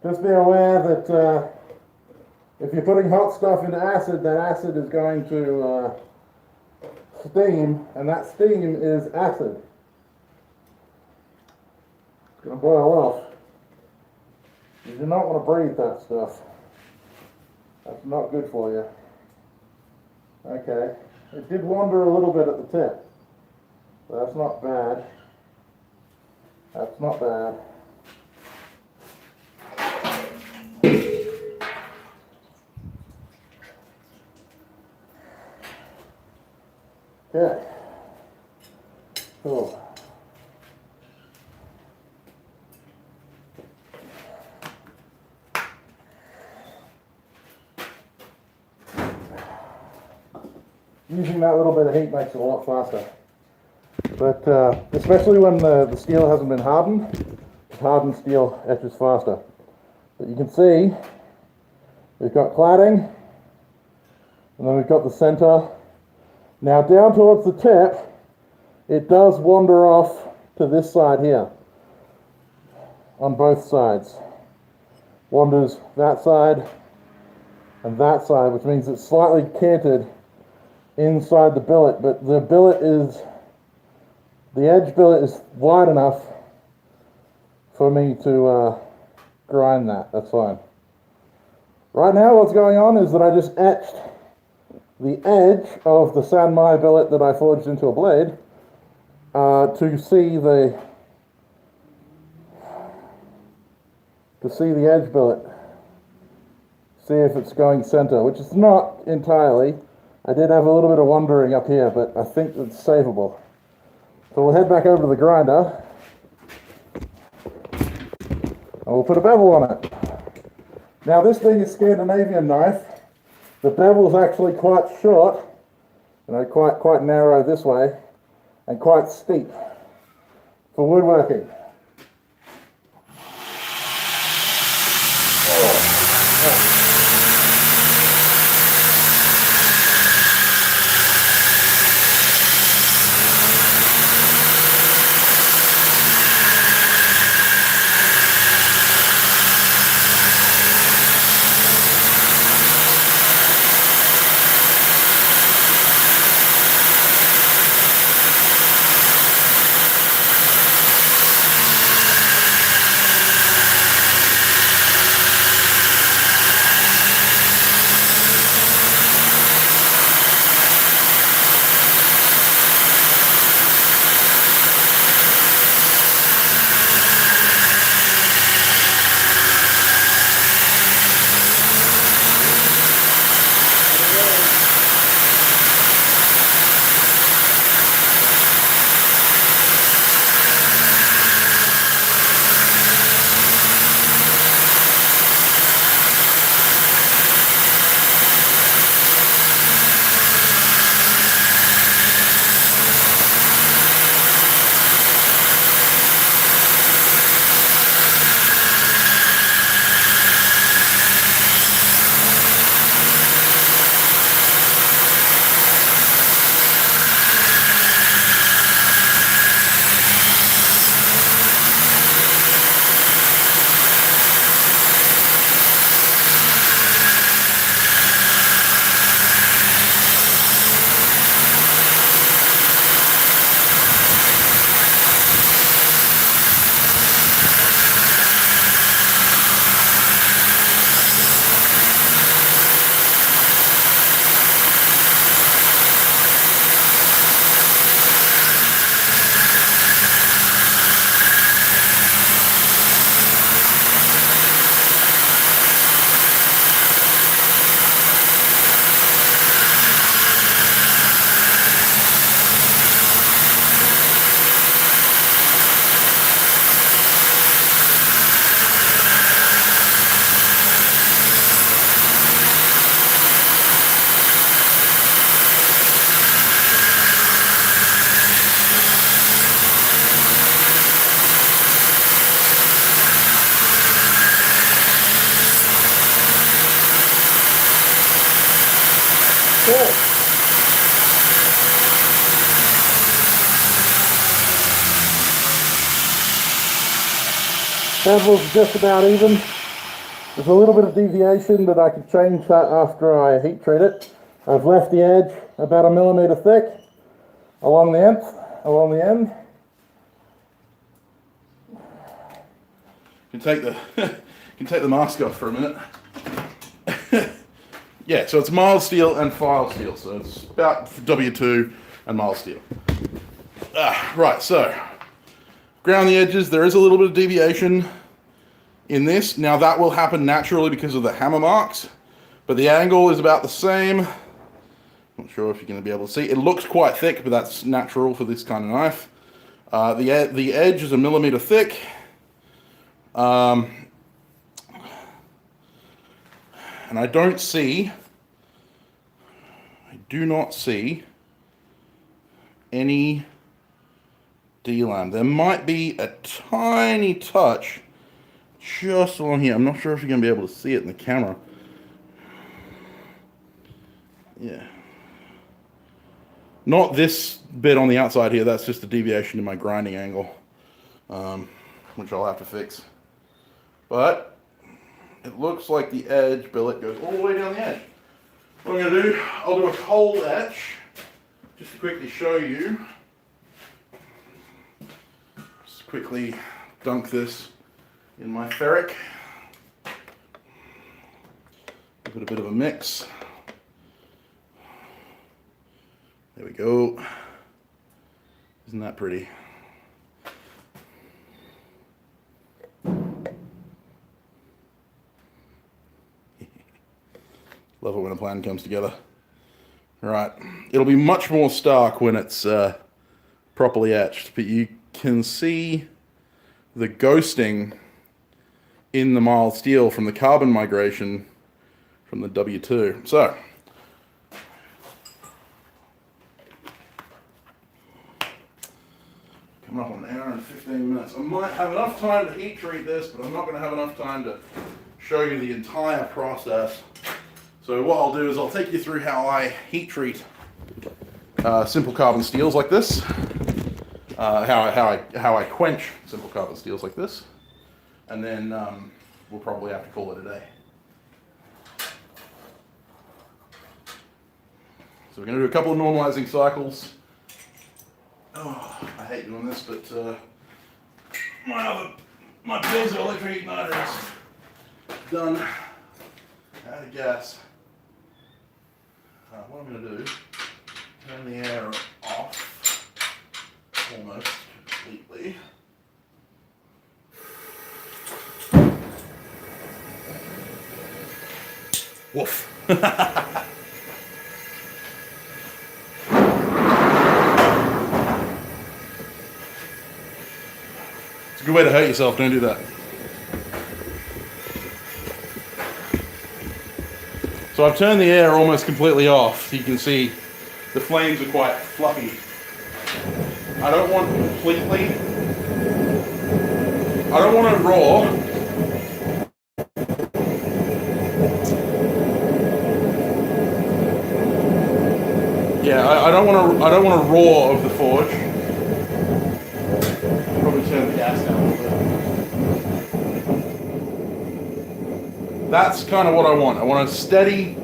Just be aware that if you're putting hot stuff into acid, that acid is going to steam, and that steam is acid. It's going to boil off. You do not want to breathe that stuff. That's not good for you. Okay, it did wander a little bit at the tip, but that's not bad. That's not bad. Okay. Cool. Using that little bit of heat makes it a lot faster. But especially when the steel hasn't been hardened, hardened steel etches faster. But you can see we've got cladding, and then we've got the center. Now down towards the tip, it does wander off to this side here, on both sides. Wanders that side and that side, which means it's slightly canted inside the billet, but the edge billet is wide enough for me to grind that. That's fine. Right now what's going on is that I just etched the edge of the San Mai billet that I forged into a blade to see the edge billet, see if it's going center, which is not entirely. I did have a little bit of wandering up here, but I think it's savable. So we'll head back over to the grinder and we'll put a bevel on it. Now this being a Scandinavian knife, the bevel is actually quite short, quite narrow this way, and quite steep for woodworking. Cool. Bevel's just about even. There's a little bit of deviation, but I can change that after I heat treat it. I've left the edge about 1 millimeter thick along the end. You can take the you can take the mask off for a minute. Yeah, so it's mild steel and file steel, so it's about W2 and mild steel. Right, so ground the edges. There is a little bit of deviation in this. Now that will happen naturally because of the hammer marks, but the angle is about the same. Not sure if you're going to be able to see. It looks quite thick, but that's natural for this kind of knife. The edge is 1 millimeter thick. And I do not see any D-line. There might be a tiny touch just along here. I'm not sure if you're going to be able to see it in the camera. Yeah. Not this bit on the outside here. That's just a deviation in my grinding angle, which I'll have to fix. But it looks like the edge billet goes all the way down the edge. What I'm going to do, I'll do a cold etch, just to quickly show you. Just quickly dunk this in my ferric. Give it a bit of a mix. There we go. Isn't that pretty? Love it when a plan comes together. Right, it'll be much more stark when it's properly etched, but you can see the ghosting in the mild steel from the carbon migration from the W2. So, coming up on an hour and 15 minutes. I might have enough time to heat treat this, but I'm not going to have enough time to show you the entire process. So what I'll do is I'll take you through how I heat treat simple carbon steels like this, how I quench simple carbon steels like this, and then we'll probably have to call it a day. So we're going to do a couple of normalizing cycles. Oh, I hate doing this, but my piezo electric igniter is done out of gas. What I'm going to do, turn the air off almost completely. Woof. It's a good way to hurt yourself, don't do that. So I've turned the air almost completely off. You can see the flames are quite fluffy. I don't want it raw. Yeah, I don't want a raw of the forge. Probably turn the gas down a little bit. That's kind of what I want. I want a steady,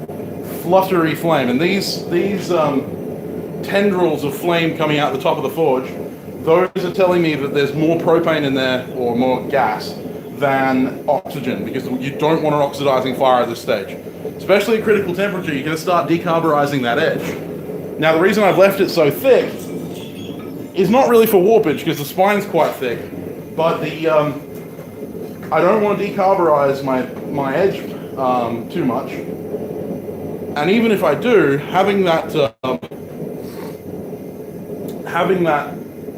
fluttery flame, and these tendrils of flame coming out the top of the forge, those are telling me that there's more propane in there, or more gas, than oxygen, because you don't want an oxidizing fire at this stage. Especially at critical temperature, you're going to start decarburizing that edge. Now, the reason I've left it so thick is not really for warpage, because the spine's quite thick, but I don't want to decarburize my edge too much. And even if I do, having that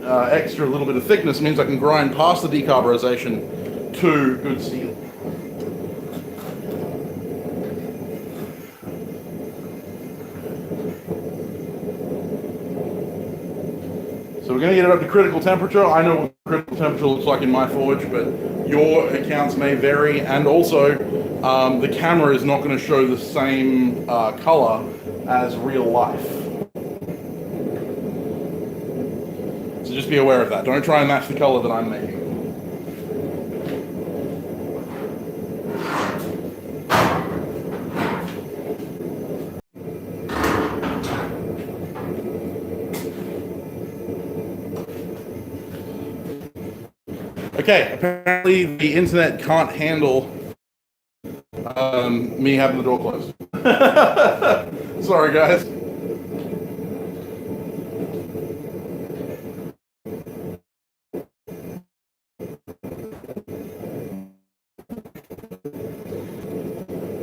extra little bit of thickness means I can grind past the decarburization to good steel. So we're going to get it up to critical temperature. I know what critical temperature looks like in my forge, but your accounts may vary, and also the camera is not going to show the same color as real life. So just be aware of that. Don't try and match the color that I'm making. Okay, apparently the internet can't handle me having the door closed. Sorry, guys.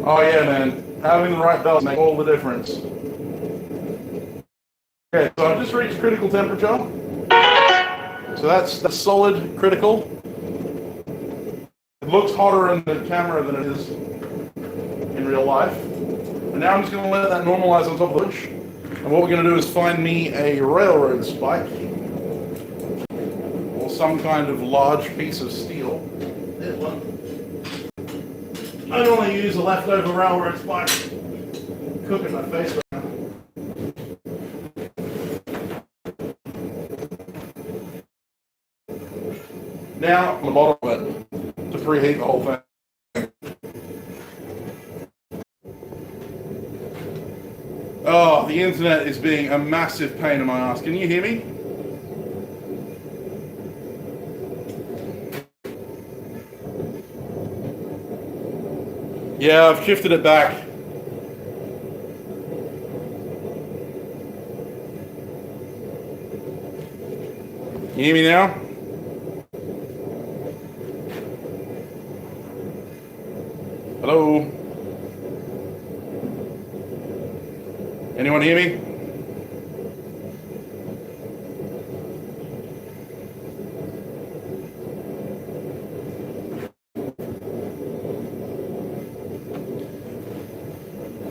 Oh yeah, man. Having the right belts makes all the difference. Okay, so I've just reached critical temperature. So that's solid critical. It looks hotter in the camera than it is in real life. And now I'm just going to let that normalize on top of the bench. And what we're going to do is find me a railroad spike or some kind of large piece of steel. There's one. I normally use a leftover railroad spike. Cooking my face right now. Now, on the bottom of it, to preheat the whole thing. Oh, the internet is being a massive pain in my ass. Can you hear me? Yeah, I've shifted it back. You hear me now? Hello? Anyone hear me?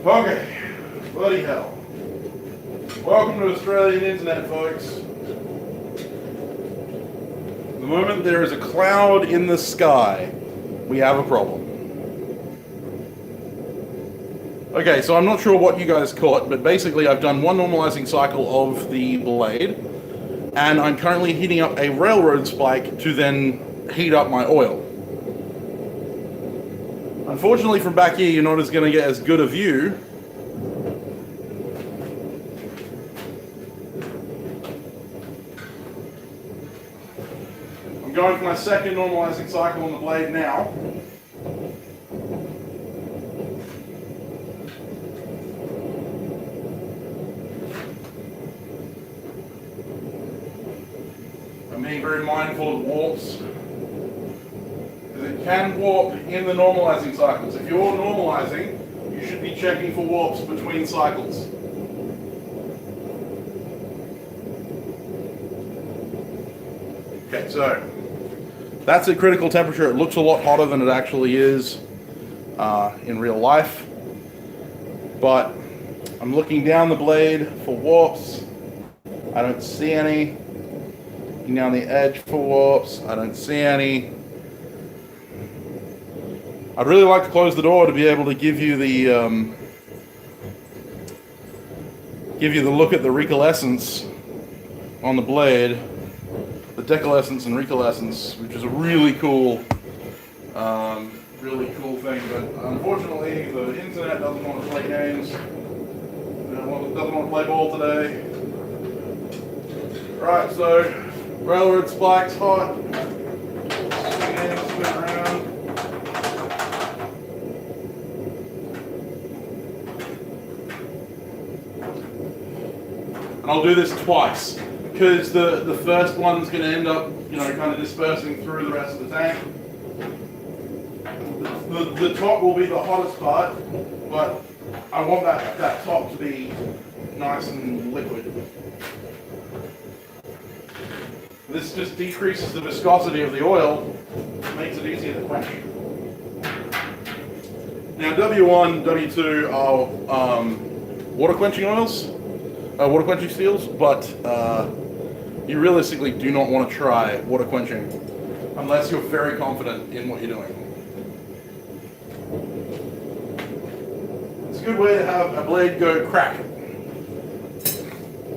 Okay, bloody hell. Welcome to Australian internet, folks. The moment there is a cloud in the sky, we have a problem. Okay, so I'm not sure what you guys caught, but basically I've done one normalizing cycle of the blade, and I'm currently heating up a railroad spike to then heat up my oil. Unfortunately, from back here, you're not going to get as good a view. I'm going for my second normalizing cycle on the blade now. I'm being very mindful of warps. It can warp in the normalizing cycles. If you're normalizing, you should be checking for warps between cycles. Okay, so that's at critical temperature. It looks a lot hotter than it actually is in real life. But I'm looking down the blade for warps. I don't see any. Looking down the edge for warps. I don't see any. I'd really like to close the door to be able to give you the look at the recoalescence on the blade, the decoalescence and recoalescence, which is a really cool thing. But unfortunately, the internet doesn't want to play games. Doesn't want to play ball today. Right, so railroad spikes hot. Spin around. And I'll do this twice, because the first one's going to end up, kind of dispersing through the rest of the tank. The top will be the hottest part, but I want that top to be nice and liquid. This just decreases the viscosity of the oil, makes it easier to quench. Now W1, W2 are water quenching oils. Water quenching steels, but you realistically do not want to try water quenching unless you're very confident in what you're doing. It's a good way to have a blade go crack.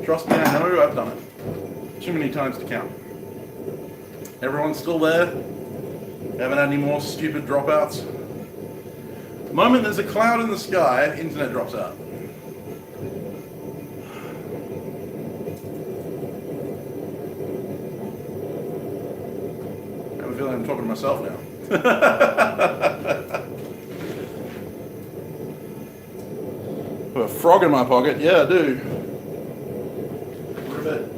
Trust me, I know, I've done it. Too many times to count. Everyone's still there. Haven't had any more stupid dropouts. The moment there's a cloud in the sky, internet drops out. I feel like I'm talking to myself now. I have a frog in my pocket. Yeah, I do. Ribbit.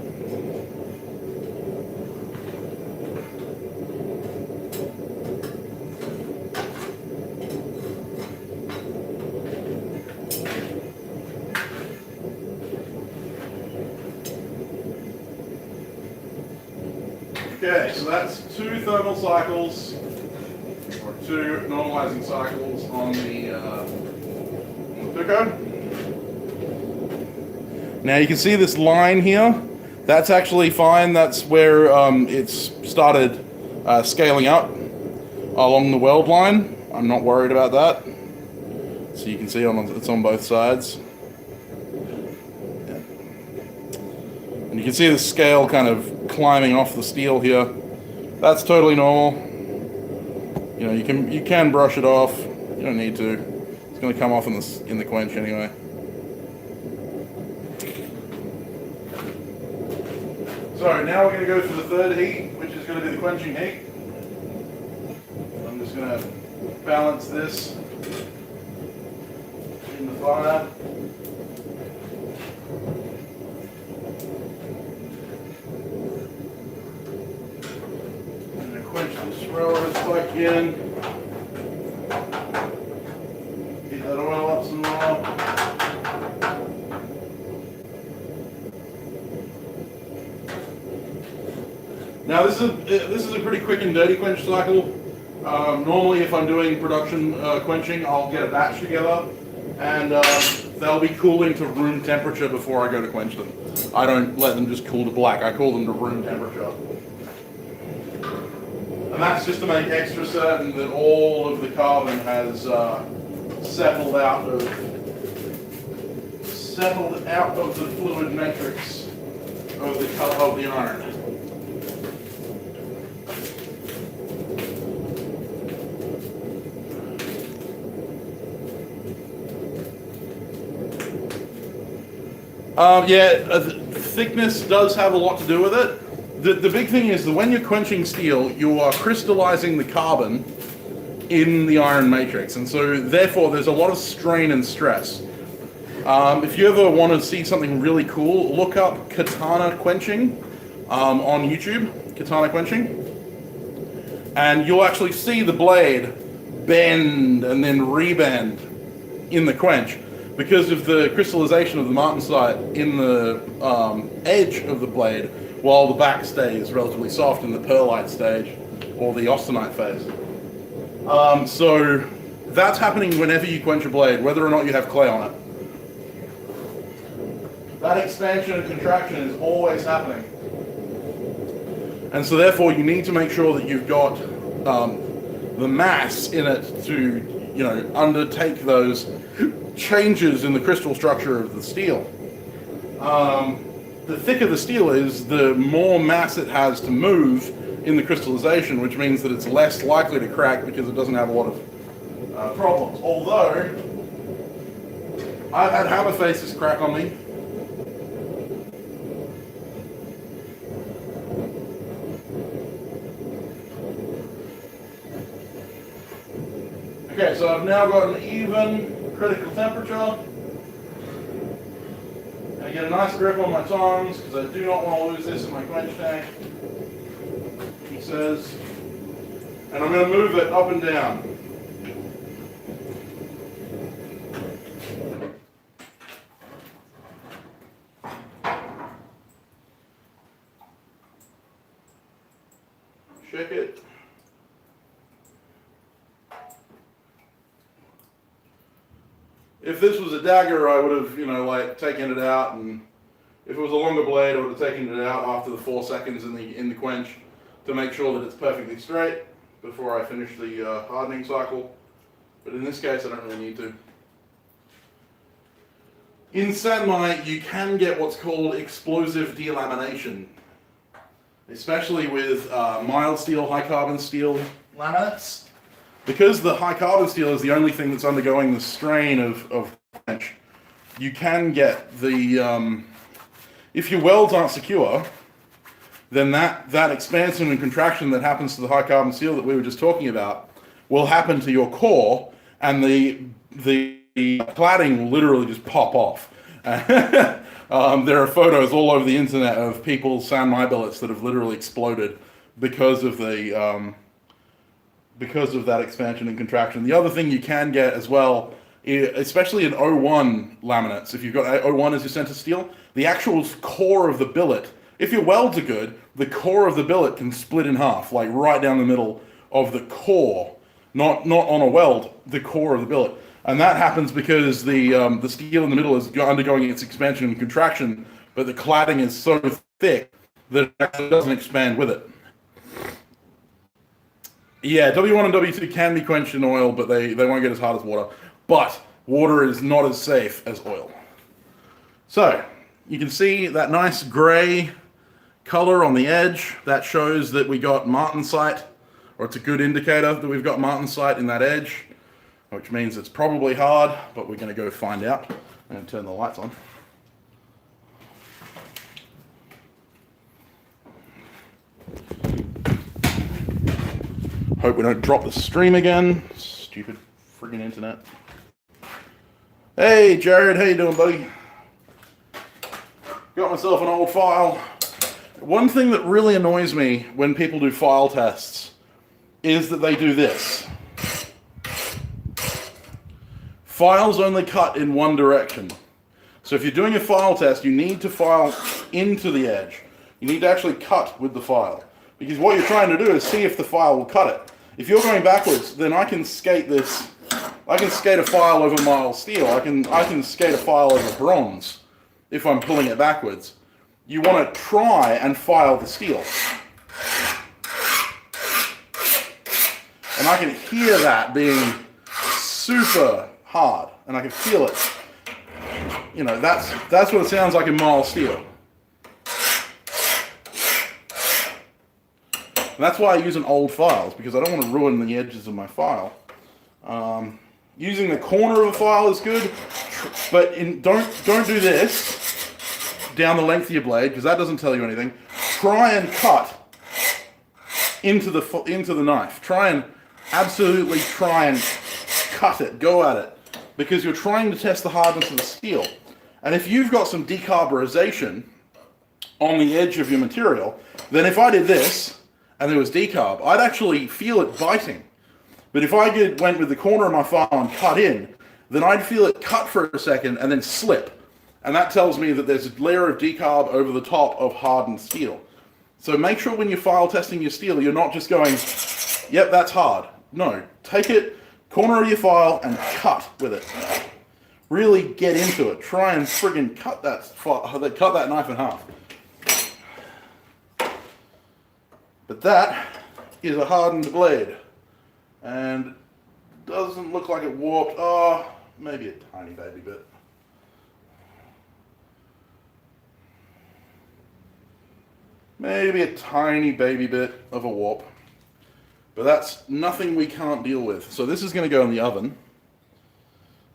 Okay, so that's 2 thermal cycles, or 2 normalizing cycles on the Pico. Now you can see this line here. That's actually fine. That's where it's started scaling up along the weld line. I'm not worried about that. So you can see it's on both sides. And you can see the scale kind of climbing off the steel here. That's totally normal. You can brush it off. You don't need to. It's going to come off in the quench anyway. So now we're going to go for the third heat, which is going to be the quenching heat. I'm just going to balance this in the fire. Quench this railroad spike in. Heat that oil up some more. Now this is a pretty quick and dirty quench cycle. Normally, if I'm doing production quenching, I'll get a batch together and they'll be cooling to room temperature before I go to quench them. I don't let them just cool to black, I cool them to room temperature. And that's just to make extra certain that all of the carbon has settled out of the fluid matrix of the iron. Thickness does have a lot to do with it. The big thing is that when you're quenching steel, you are crystallizing the carbon in the iron matrix, and so therefore there's a lot of strain and stress. If you ever want to see something really cool, look up katana quenching on YouTube, katana quenching, and you'll actually see the blade bend and then rebend in the quench because of the crystallization of the martensite in the edge of the blade, while the back stays relatively soft in the pearlite stage or the austenite phase. So that's happening whenever you quench a blade, whether or not you have clay on it. That expansion and contraction is always happening. And so therefore you need to make sure that you've got the mass in it to, undertake those changes in the crystal structure of the steel. The thicker the steel is, the more mass it has to move in the crystallization, which means that it's less likely to crack because it doesn't have a lot of problems. Although, I've had hammer faces crack on me. Okay, so I've now got an even critical temperature. I get a nice grip on my tongs because I do not want to lose this in my quench tank, he says. And I'm going to move it up and down. Check it. If this was a dagger, I would have, taken it out, and if it was a longer blade, I would have taken it out after the 4 seconds in the quench to make sure that it's perfectly straight before I finish the hardening cycle. But in this case, I don't really need to. In sanmai, you can get what's called explosive delamination, especially with mild steel, high carbon steel laminates. Because the high carbon steel is the only thing that's undergoing the strain of quench, you can get the, if your welds aren't secure, then that expansion and contraction that happens to the high carbon steel that we were just talking about will happen to your core, and the cladding will literally just pop off. There are photos all over the internet of people's sanmai billets that have literally exploded because of the because of that expansion and contraction. The other thing you can get as well, especially in O1 laminates, if you've got O1 as your center steel, the actual core of the billet, if your welds are good, the core of the billet can split in half, like right down the middle of the core, not on a weld, the core of the billet. And that happens because the steel in the middle is undergoing its expansion and contraction, but the cladding is so thick that it actually doesn't expand with it. Yeah, W1 and W2 can be quenched in oil, but they won't get as hard as water. But water is not as safe as oil. So, you can see that nice gray color on the edge. That shows that we got martensite, or it's a good indicator that we've got martensite in that edge, which means it's probably hard, but we're going to go find out. I'm going to turn the lights on. Hope we don't drop the stream again. Stupid friggin' internet. Hey Jared, how you doing, buddy? Got myself an old file. One thing that really annoys me when people do file tests is that they do this. Files only cut in one direction. So if you're doing a file test, you need to file into the edge. You need to actually cut with the file. Because what you're trying to do is see if the file will cut it. If you're going backwards, then I can skate this I can skate a file over mild steel. I can skate a file over bronze if I'm pulling it backwards. You want to try and file the steel. And I can hear that being super hard, and I can feel it. You know, that's what it sounds like in mild steel. And that's why I use an old files, because I don't want to ruin the edges of my file. Using the corner of a file is good, but don't do this down the length of your blade, because that doesn't tell you anything. Try and cut into the knife. Absolutely try and cut it. Go at it, because you're trying to test the hardness of the steel. And if you've got some decarburization on the edge of your material, then if I did this and there was decarb, I'd actually feel it biting. But if I went with the corner of my file and cut in, then I'd feel it cut for a second and then slip. And that tells me that there's a layer of decarb over the top of hardened steel. So make sure when you're file testing your steel, you're not just going, yep, that's hard. No, take it, corner of your file, and cut with it. Really get into it. Try and friggin' cut that knife in half. But that is a hardened blade. And doesn't look like it warped. Oh, maybe a tiny baby bit. Maybe a tiny baby bit of a warp. But that's nothing we can't deal with. So this is going to go in the oven.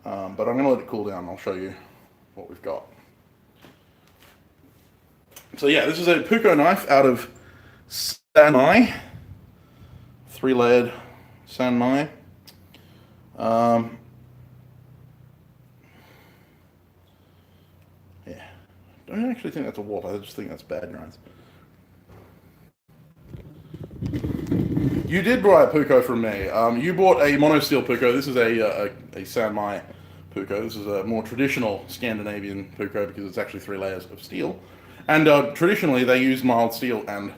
But I'm going to let it cool down and I'll show you what we've got. So yeah, this is a Puko knife out of Sanmai. 3-layered Sanmai. Yeah. I don't actually think that's a warp. I just think that's bad grinds. You did buy a Puko from me. You bought a monosteel Puko. This is a Sanmai Puko. This is a more traditional Scandinavian Puko because it's actually 3 layers of steel. And traditionally they use mild steel and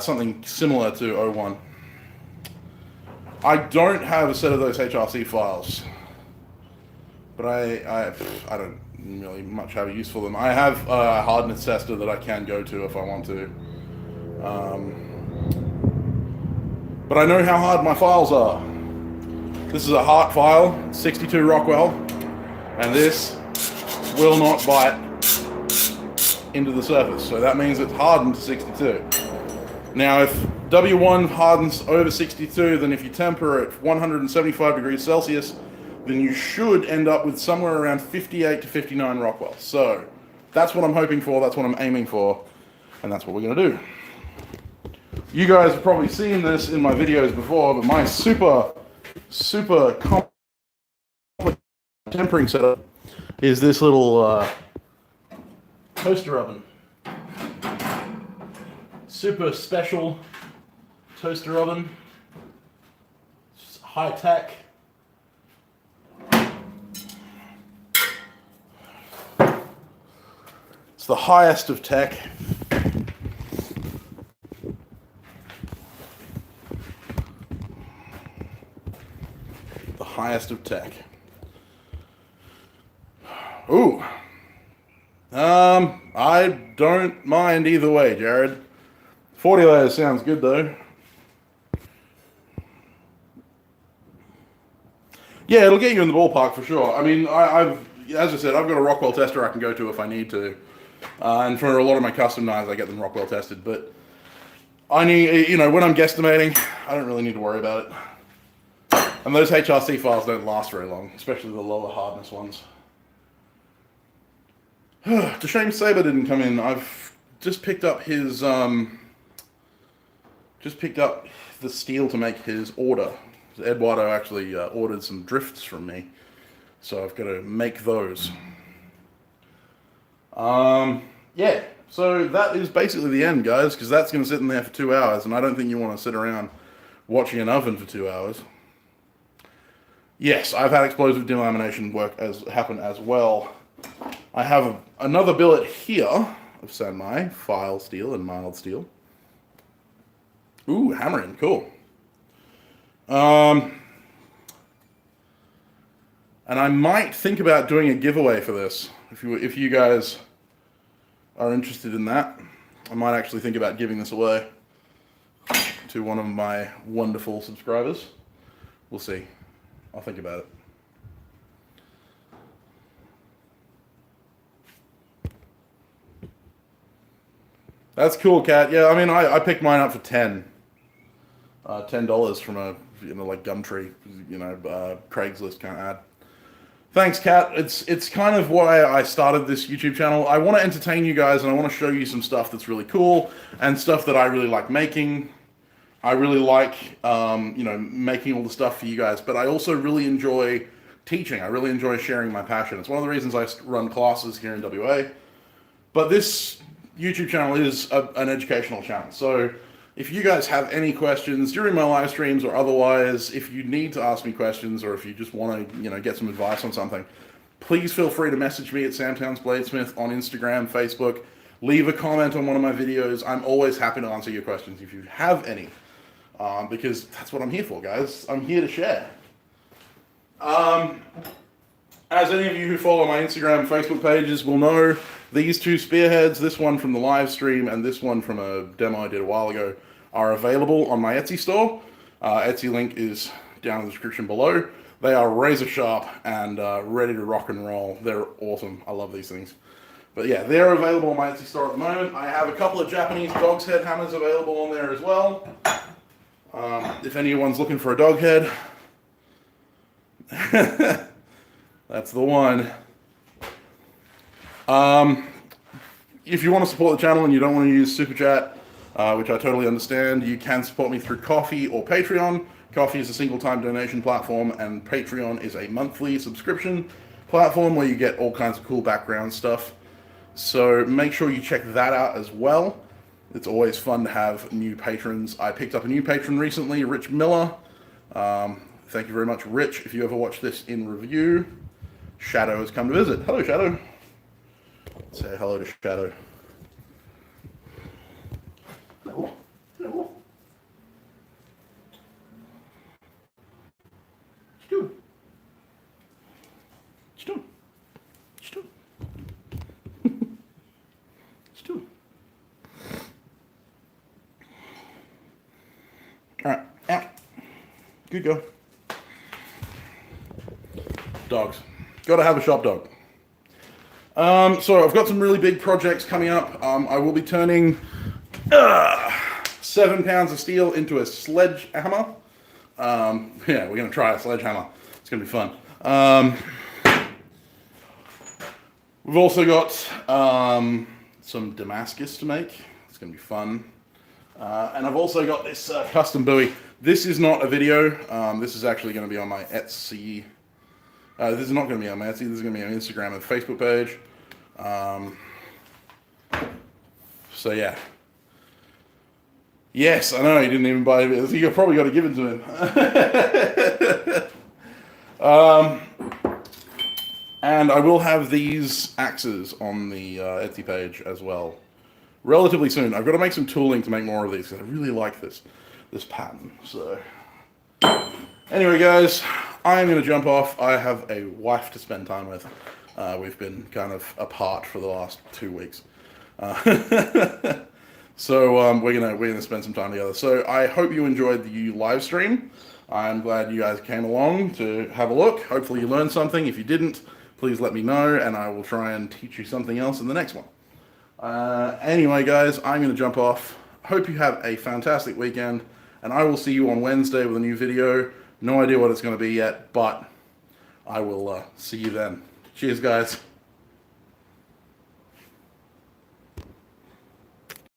something similar to O1. I don't have a set of those HRC files, but I don't really much have a use for them. I have a hardness tester that I can go to if I want to. But I know how hard my files are. This is a Hart file, 62 Rockwell, and this will not bite into the surface. So that means it's hardened to 62. Now if W1 hardens over 62, then if you temper at 175 degrees Celsius, then you should end up with somewhere around 58 to 59 Rockwell. So that's what I'm hoping for, that's what I'm aiming for, and that's what we're gonna do. You guys have probably seen this in my videos before, but my super complicated tempering setup is this little toaster oven. Super special toaster oven. It's high tech. It's the highest of tech. Highest of tech. Ooh. I don't mind either way, Jared. 40 layers sounds good though. Yeah, it'll get you in the ballpark for sure. I mean, as I said, I've got a Rockwell tester I can go to if I need to. And for a lot of my custom knives, I get them Rockwell tested. But I need, when I'm guesstimating, I don't really need to worry about it. And those HRC files don't last very long, especially the lower hardness ones. It's a shame Saber didn't come in. I've just picked up his, the steel to make his order. Eduardo actually ordered some drifts from me, so I've got to make those. Yeah, so that is basically the end, guys, because that's going to sit in there for 2 hours, and I don't think you want to sit around watching an oven for 2 hours. Yes, I've had explosive delamination work happen as well. I have another billet here of Sanmai, file steel and mild steel. Ooh, hammering, cool. And I might think about doing a giveaway for this. If you guys are interested in that, I might actually think about giving this away to one of my wonderful subscribers. We'll see. I'll think about it. That's cool, Kat. Yeah, I mean, I picked mine up for $10 from a like Gumtree, Craigslist kind of ad. Thanks, Kat. It's kind of why I started this YouTube channel. I want to entertain you guys, and I want to show you some stuff that's really cool and stuff that I really like making. I really like, making all the stuff for you guys, but I also really enjoy teaching. I really enjoy sharing my passion. It's one of the reasons I run classes here in WA. But this YouTube channel is an educational channel. So if you guys have any questions during my live streams or otherwise, if you need to ask me questions or if you just want to, get some advice on something, please feel free to message me at Samtown's Bladesmith on Instagram, Facebook. Leave a comment on one of my videos. I'm always happy to answer your questions if you have any, because that's what I'm here for, guys. I'm here to share. As any of you who follow my Instagram and Facebook pages will know, these two spearheads, this one from the live stream and this one from a demo I did a while ago, are available on my Etsy store. Etsy link is down in the description below. They are razor sharp and ready to rock and roll. They're awesome. I love these things. But yeah, they're available on my Etsy store at the moment. I have a couple of Japanese dog's head hammers available on there as well. If anyone's looking for a dog head, that's the one. If you want to support the channel and you don't want to use Super Chat, which I totally understand, you can support me through Ko-fi or Patreon. Ko-fi is a single-time donation platform, and Patreon is a monthly subscription platform where you get all kinds of cool background stuff. So make sure you check that out as well. It's always fun to have new patrons. I picked up a new patron recently, Rich Miller. Thank you very much, Rich. If you ever watch this in review, Shadow has come to visit. Hello, Shadow. Say hello to Shadow. Hello. Hello. What you doing? What you doing? What you doing? What you doing? All right, out. Good go. Dogs. Gotta have a shop dog. So I've got some really big projects coming up. I will be turning 7 pounds of steel into a sledgehammer. We're gonna try a sledgehammer. It's gonna be fun. We've also got some Damascus to make. It's gonna be fun. And I've also got this custom buoy. This is not a video. This is actually going to be on my Etsy. This is not going to be on my Etsy. This is going to be on Instagram and Facebook page. So yeah. Yes, I know he didn't even buy it. You probably got to give it to him. And I will have these axes on the Etsy page as well relatively soon. I've got to make some tooling to make more of these because I really like this pattern. So anyway, guys, I'm going to jump off. I have a wife to spend time with. We've been kind of apart for the last 2 weeks. So we're gonna spend some time together. So I hope you enjoyed the live stream. I'm glad you guys came along to have a look. Hopefully you learned something. If you didn't, please let me know, and I will try and teach you something else in the next one. Anyway, guys, I'm going to jump off. Hope you have a fantastic weekend, and I will see you on Wednesday with a new video. No idea what it's going to be yet, but I will see you then. Cheers, guys.